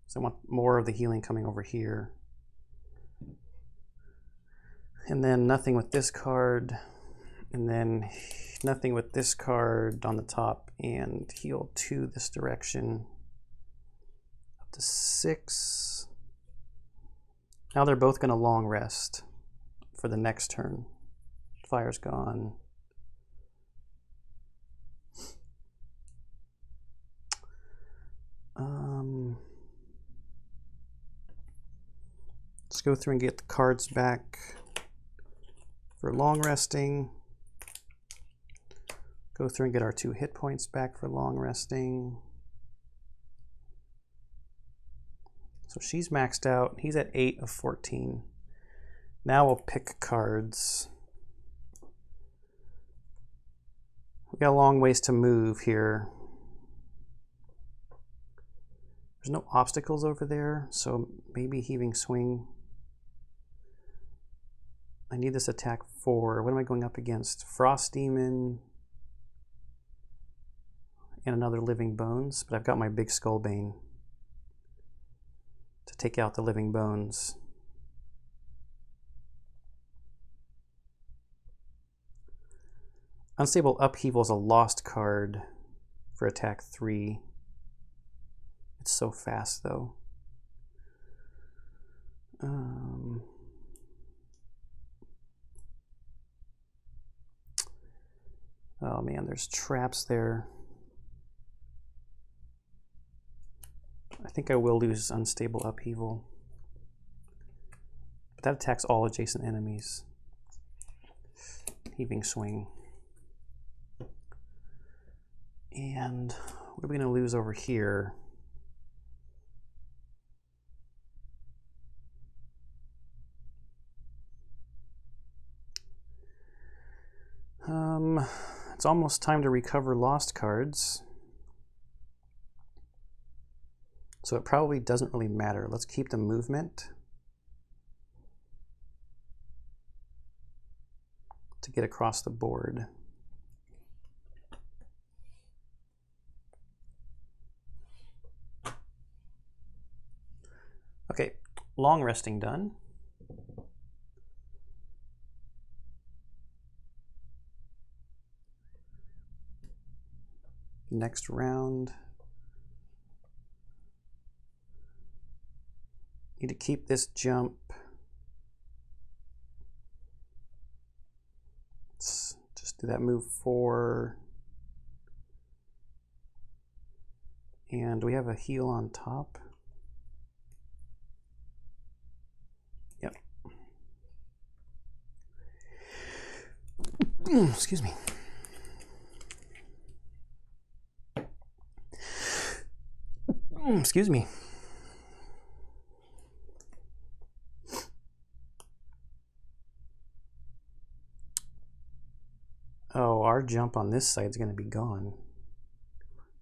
So I want more of the healing coming over here. And then nothing with this card. And then nothing with this card on the top. And heal 2 this direction. Up to 6. Now they're both going to long rest for the next turn. Fire's gone. Let's go through and get the cards back for long resting. Go through and get our 2 hit points back for long resting. So she's maxed out. He's at 8 of 14. Now we'll pick cards. We got a long ways to move here. There's no obstacles over there, so maybe Heaving Swing. I need this attack 4. What am I going up against? Frost Demon and another Living Bones, but I've got my big Skullbane to take out the Living Bones. Unstable Upheaval is a lost card for attack 3. It's so fast though. Oh man, there's traps there. I think I will lose Unstable Upheaval. But that attacks all adjacent enemies. Heaving Swing. And what are we going to lose over here? It's almost time to recover lost cards. So it probably doesn't really matter. Let's keep the movement to get across the board. Okay, long resting done. Next round. Need to keep this jump. Let's just do that move 4. And we have a heal on top. Yep. Excuse me. Excuse me. Oh, our jump on this side is going to be gone. 1,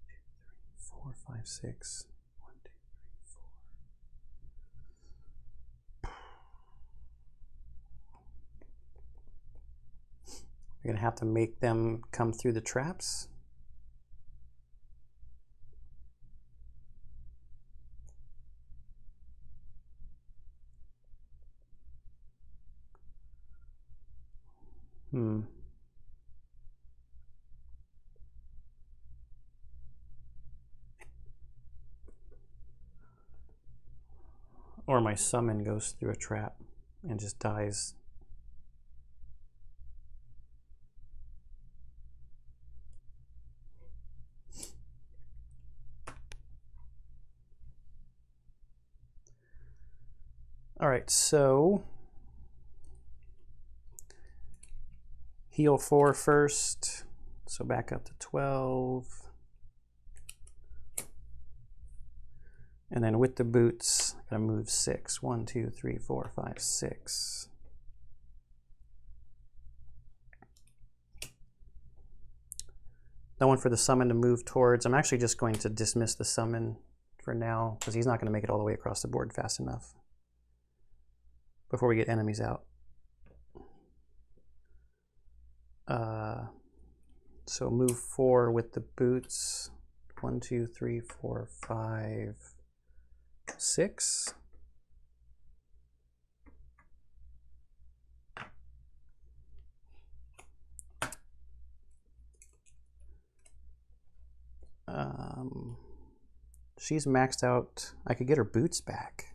2, 3, 4, 5, 6. 1, 2, 3, 4. We're going to have to make them come through the traps. Or my summon goes through a trap and just dies. All right, so heal 4 first, so back up to 12. And then with the boots, I'm gonna move 6. 1, 2, 3, 4, 5, 6. No one for the summon to move towards. I'm actually just going to dismiss the summon for now, because he's not going to make it all the way across the board fast enough before we get enemies out. So move 4 with the boots. 1, 2, 3, 4, 5, 6. She's maxed out. I could get her boots back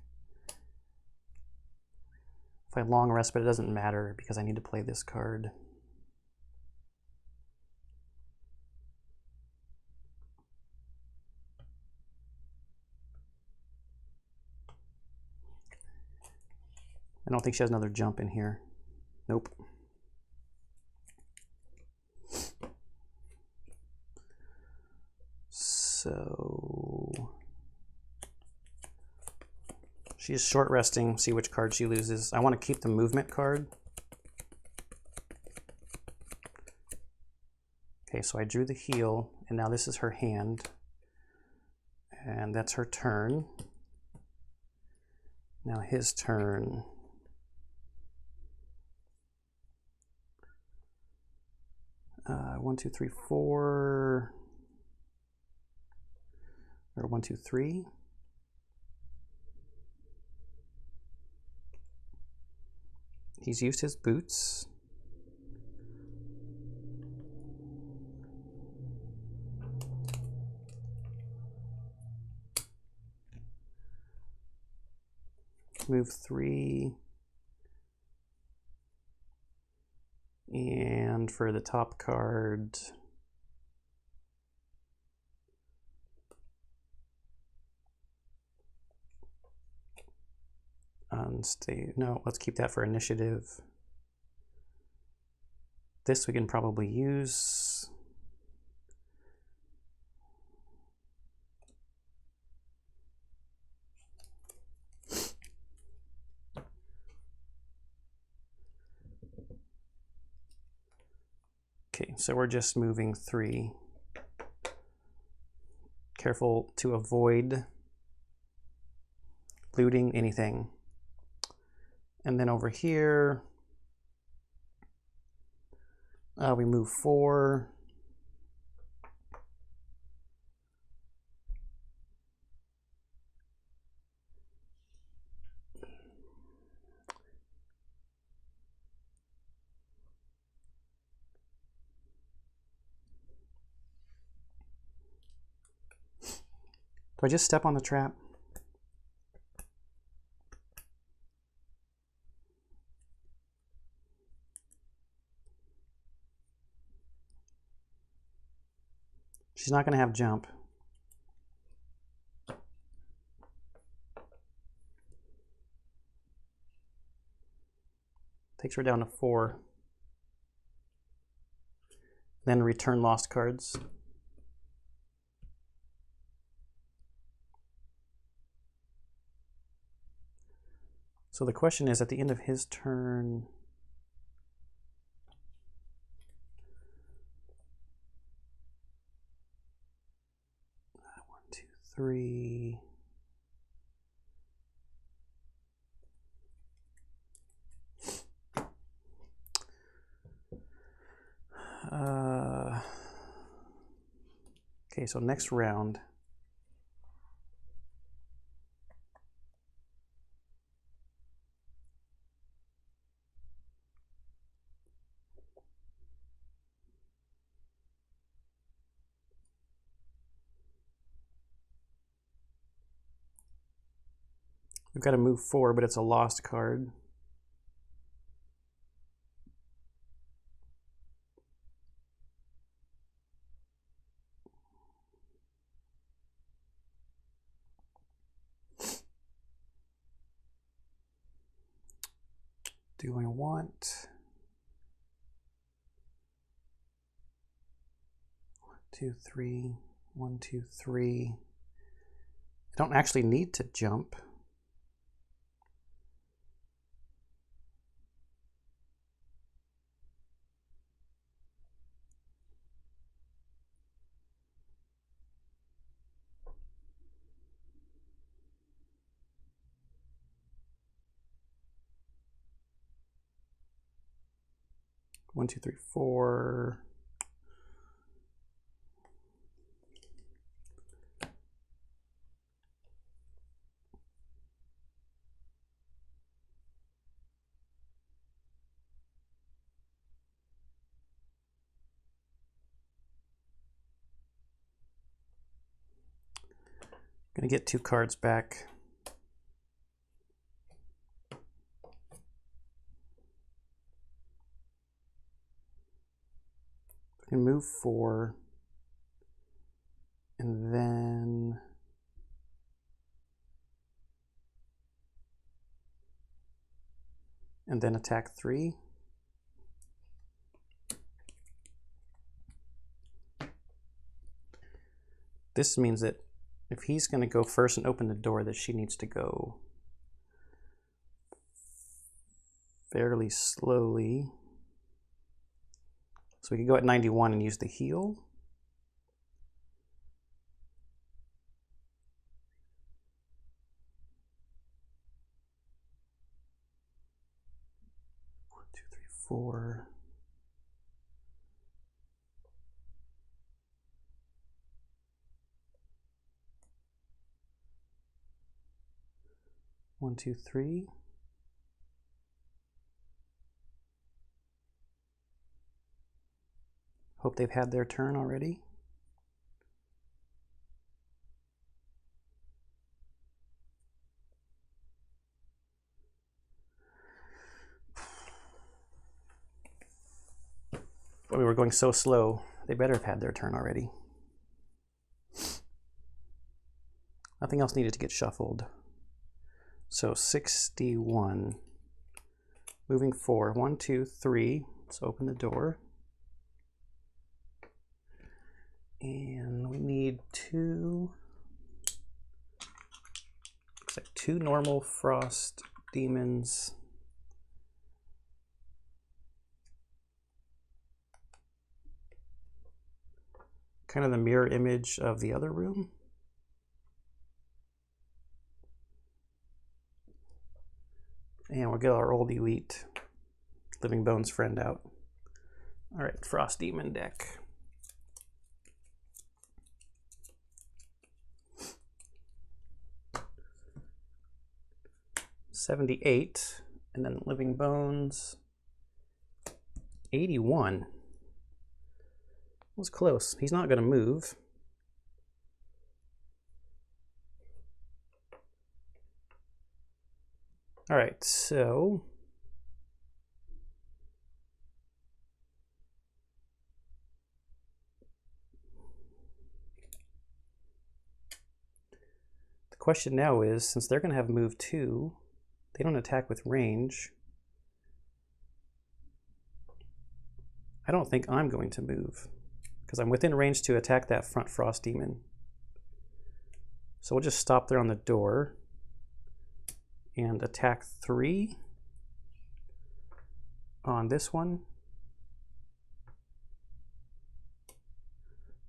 if I long rest, but it doesn't matter because I need to play this card. I don't think she has another jump in here. Nope. So she's short resting, see which card she loses. I want to keep the movement card. Okay, so I drew the heel, and now this is her hand. And that's her turn. Now his turn. One, two, three, four. Or 1, 2, 3. He's used his boots. Move 3. And for the top card, unstable. No, let's keep that for initiative. This we can probably use. Okay, so we're just moving 3. Careful to avoid looting anything. And then over here, we move 4. Do I just step on the trap? She's not going to have jump. Takes her down to 4. Then return lost cards. So the question is, at the end of his turn, one, two, three. Okay, so next round. We've got to move 4, but it's a lost card. Do I want 1, 2, 3, 1, 2, 3? I don't actually need to jump. One, two, three, four. Gonna get 2 cards back. I can move 4, and then attack 3. This means that if he's going to go first and open the door, that she needs to go fairly slowly. So we could go at 91 and use the heal. One, two, three, 4. One, two, 3. Hope they've had their turn already. But we were going so slow. They better have had their turn already. Nothing else needed to get shuffled. So 61. Moving 4. 1, 2, 3. Let's open the door. And we need 2. Looks like 2 normal frost demons. Kind of the mirror image of the other room. And we'll get our old elite Living Bones friend out. All right, Frost Demon deck. $78, and then Living Bones. 81. Was close. He's not going to move. All right, so the question now is, since they're going to have move 2, they don't attack with range. I don't think I'm going to move because I'm within range to attack that front Frost Demon. So we'll just stop there on the door and attack 3 on this one.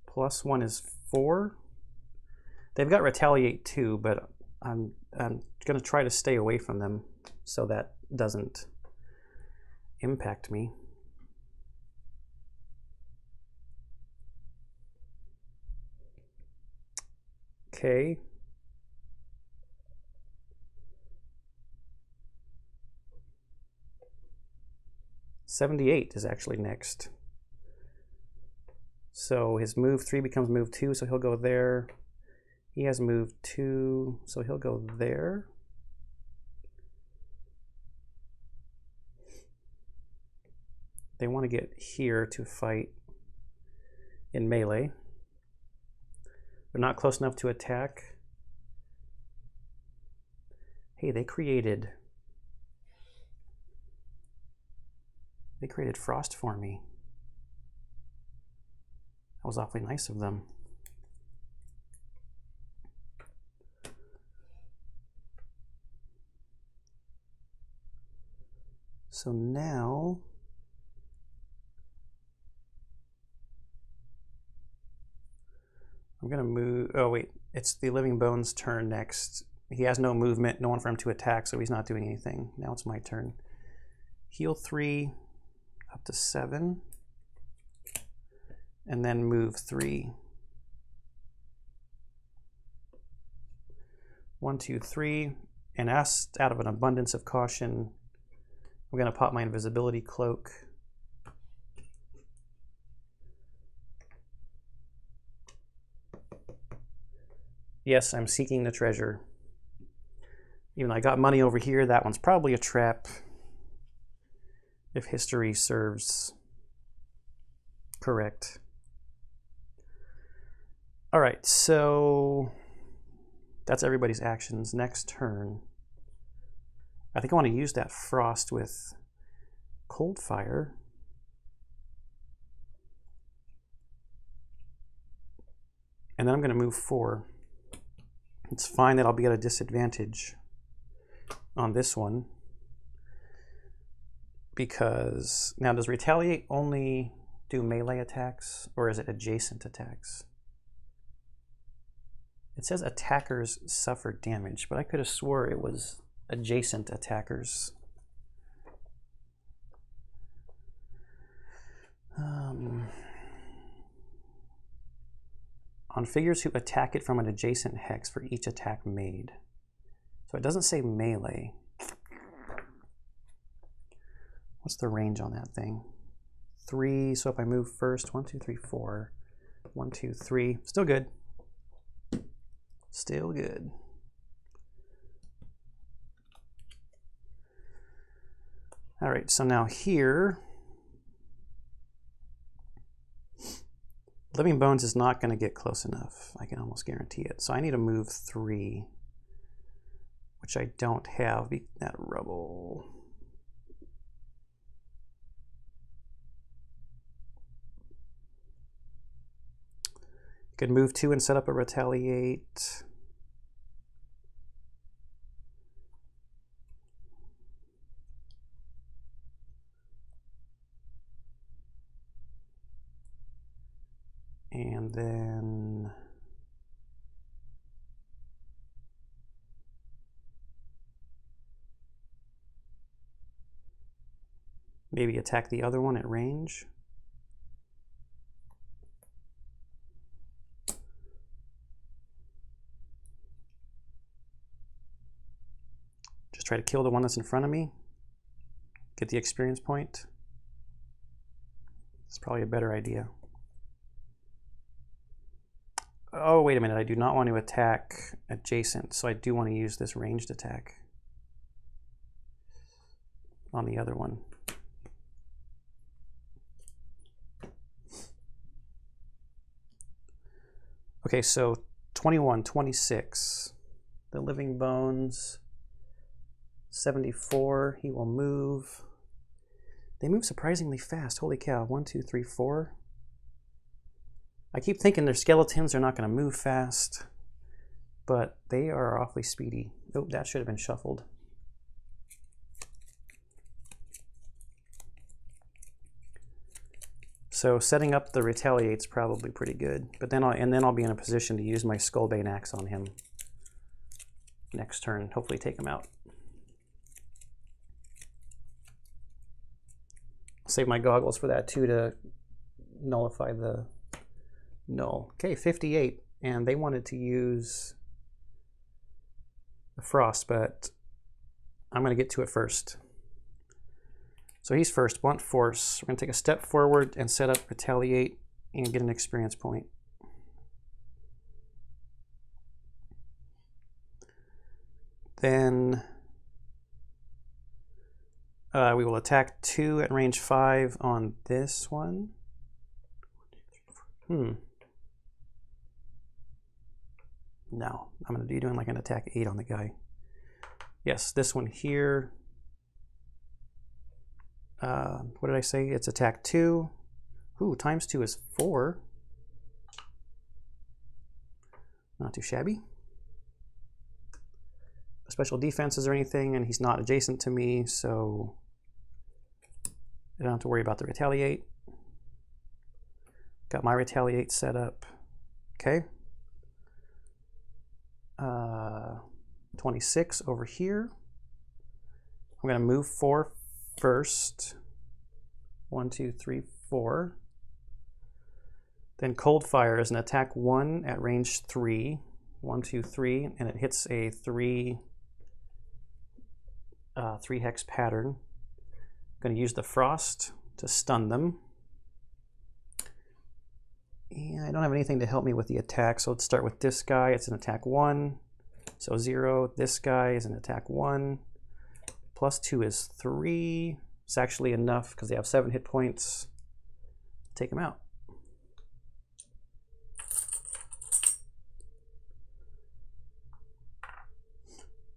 Plus 1 is 4. They've got retaliate too, but I'm going to try to stay away from them so that doesn't impact me. Okay. $78 is actually next. So his move 3 becomes move 2, so he'll go there. He has move 2, so he'll go there. They want to get here to fight in melee. They're not close enough to attack. Hey, they created frost for me. That was awfully nice of them. So now I'm gonna move. Oh wait, it's the Living Bones' turn next. He has no movement, no one for him to attack, so he's not doing anything. Now it's my turn. Heal 3 up to 7, and then move 3. 1, 2, 3, and asked out of an abundance of caution, I'm gonna pop my invisibility cloak. Yes, I'm seeking the treasure. Even though I got money over here, that one's probably a trap, if history serves correct. All right, so that's everybody's actions. Next turn, I think I want to use that frost with cold fire. And then I'm going to move 4. It's fine that I'll be at a disadvantage on this one, because now does retaliate only do melee attacks, or is it adjacent attacks? It says attackers suffer damage, but I could have swore it was adjacent attackers. On figures who attack it from an adjacent hex for each attack made. So it doesn't say melee. What's the range on that thing? 3, so if I move first, 1, 2, 3, 4. 1, 2, 3, still good. Still good. All right, so now here, Living Bones is not going to get close enough. I can almost guarantee it. So I need to move 3, which I don't have. Beat that rubble. Could move 2 and set up a retaliate. And then maybe attack the other one at range. Just try to kill the one that's in front of me. Get the experience point. It's probably a better idea. Oh, wait a minute. I do not want to attack adjacent, so I do want to use this ranged attack on the other one. Okay, so 21, 26. The Living Bones. 74. He will move. They move surprisingly fast. Holy cow. 1, 2, 3, 4. I keep thinking their skeletons are not going to move fast, but they are awfully speedy. Oh, that should have been shuffled. So setting up the retaliate's probably pretty good, but then I'll be in a position to use my Skullbane Axe on him next turn. Hopefully take him out. I'll save my goggles for that too to nullify the null. Okay, 58, and they wanted to use the frost, but I'm going to get to it first. So he's first, blunt force. We're going to take a step forward and set up retaliate and get an experience point. Then we will attack 2 at range 5 on this one. No, I'm going to be doing like an attack 8 on the guy. Yes, this one here. What did I say? It's attack 2. Ooh, times 2 is 4. Not too shabby. Special defenses or anything, and he's not adjacent to me, so I don't have to worry about the retaliate. Got my retaliate set up. Okay. 26 over here. I'm going to move 4 first. 1, 2, 3, 4. Then Cold Fire is an attack 1 at range 3. 1, 2, 3, and it hits a 3 hex pattern. I'm going to use the Frost to stun them. And I don't have anything to help me with the attack, so let's start with this guy. It's an attack 1, so 0. This guy is an attack 1. Plus 2 is 3. It's actually enough because they have 7 hit points. Take them out.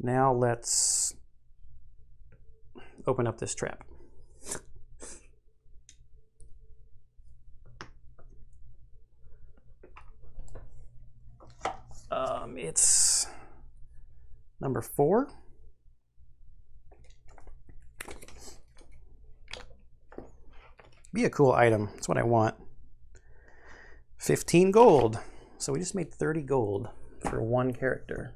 Now let's open up this trap. It's number 4. Be a cool item. That's what I want. 15 gold. So we just made 30 gold for 1 character.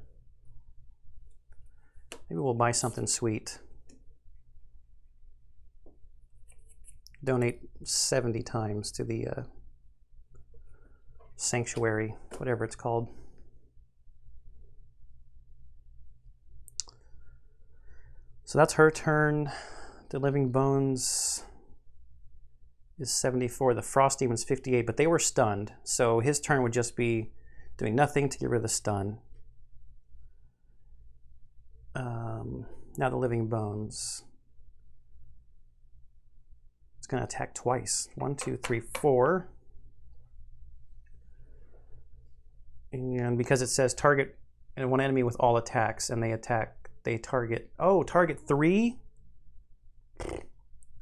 Maybe we'll buy something sweet. Donate 70 times to the sanctuary, whatever it's called. So that's her turn. The Living Bones is 74. The Frost Demon's 58, but they were stunned. So his turn would just be doing nothing to get rid of the stun. Now the Living Bones. It's going to attack twice. 1, 2, 3, 4. And because it says target and 1 enemy with all attacks, and they target, oh, target 3?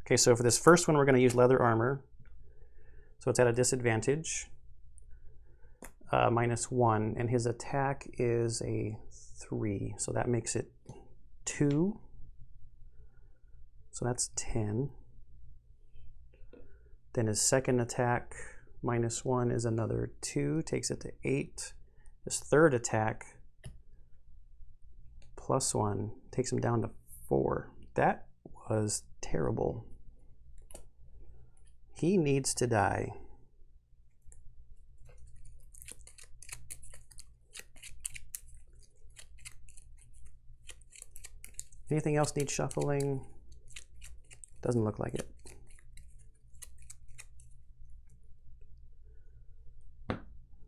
Okay, so for this first one, we're going to use leather armor. So it's at a disadvantage. -1, and his attack is a 3. So that makes it 2. So that's 10. Then his second attack, -1, is another 2. Takes it to 8. His third attack, +1, takes him down to 4. That was terrible. He needs to die. Anything else need shuffling? Doesn't look like it.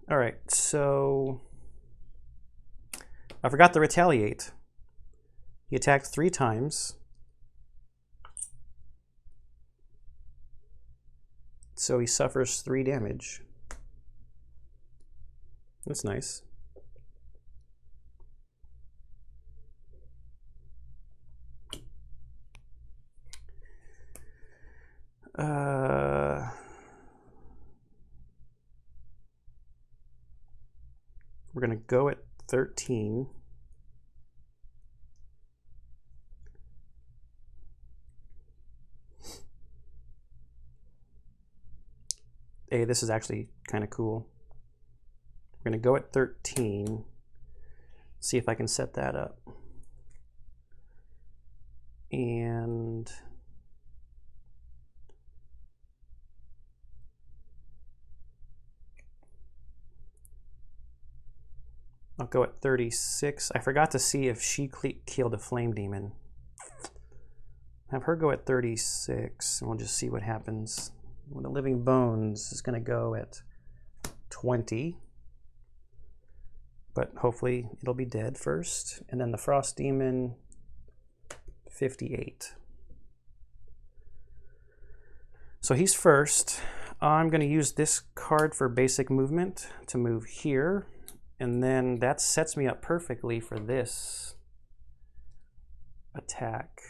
All right, so I forgot to retaliate. He attacked 3 times. So he suffers 3 damage. That's nice. We're going to go at 13. Hey, this is actually kind of cool. We're going to go at 13. See if I can set that up. And I'll go at 36. I forgot to see if she killed a flame demon. Have her go at 36, and we'll just see what happens. Well, the Living Bones is going to go at 20. But hopefully it'll be dead first. And then the Frost Demon, 58. So he's first. I'm going to use this card for basic movement to move here. And then that sets me up perfectly for this attack.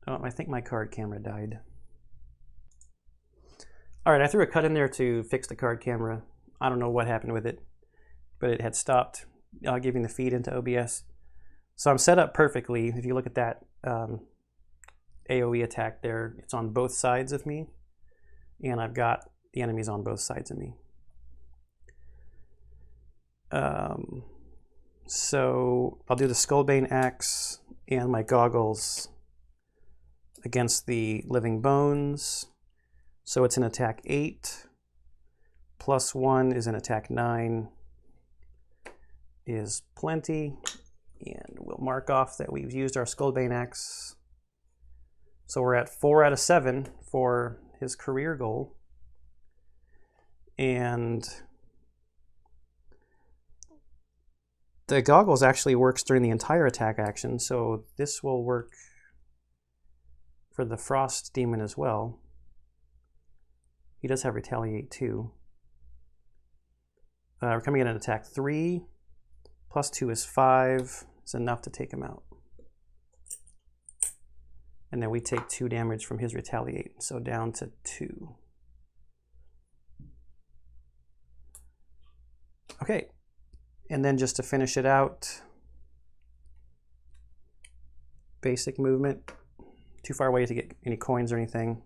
Oh, I think my card camera died. All right, I threw a cut in there to fix the card camera. I don't know what happened with it, but it had stopped giving the feed into OBS. So I'm set up perfectly. If you look at that AoE attack there. It's on both sides of me, and I've got the enemies on both sides of me. So I'll do the Skullbane Axe and my goggles against the Living Bones. So it's an attack 8, plus 1 is an attack 9, is plenty. And we'll mark off that we've used our Skullbane Axe. So we're at 4 out of 7 for his career goal. And the goggles actually works during the entire attack action, so this will work for the Frost Demon as well. He does have Retaliate too. We're coming in at attack 3, plus 2 is 5, is enough to take him out. And then we take 2 damage from his Retaliate, so down to 2. Okay. And then just to finish it out, basic movement. Too far away to get any coins or anything.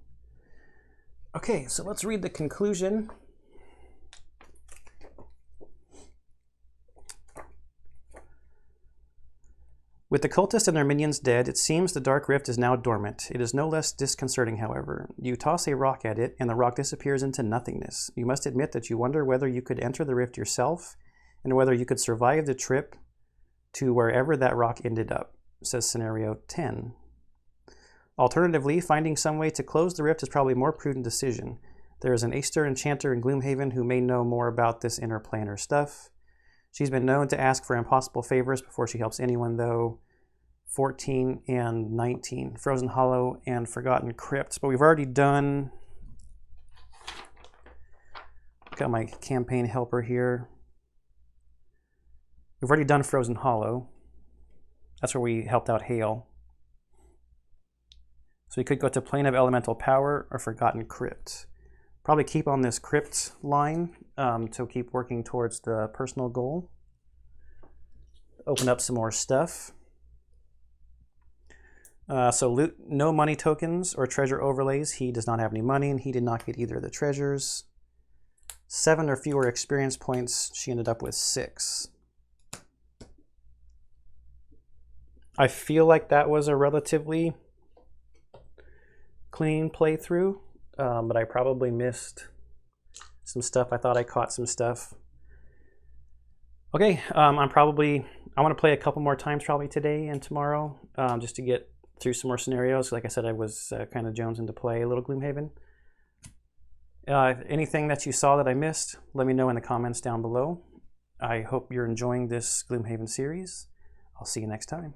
Okay, so let's read the conclusion. With the cultists and their minions dead, it seems the Dark Rift is now dormant. It is no less disconcerting, however. You toss a rock at it, and the rock disappears into nothingness. You must admit that you wonder whether you could enter the rift yourself, and whether you could survive the trip to wherever that rock ended up, says scenario 10. Alternatively, finding some way to close the rift is probably a more prudent decision. There is an Aster enchanter in Gloomhaven who may know more about this inner planar stuff. She's been known to ask for impossible favors before she helps anyone, though. 14 and 19, Frozen Hollow and Forgotten Crypts. But we've already done... Got my campaign helper here. We've already done Frozen Hollow. That's where we helped out Hale. So we could go to Plane of Elemental Power or Forgotten Crypt. Probably keep on this Crypt line to keep working towards the personal goal. Open up some more stuff. So loot, no money tokens or treasure overlays. He does not have any money, and he did not get either of the treasures. 7 or fewer experience points. She ended up with 6. I feel like that was a relatively clean playthrough, but I probably missed some stuff. I thought I caught some stuff. Okay, I want to play a couple more times probably today and tomorrow, just to get through some more scenarios. Like I said, I was kind of jonesing to play a little Gloomhaven. Anything that you saw that I missed, let me know in the comments down below. I hope you're enjoying this Gloomhaven series. I'll see you next time.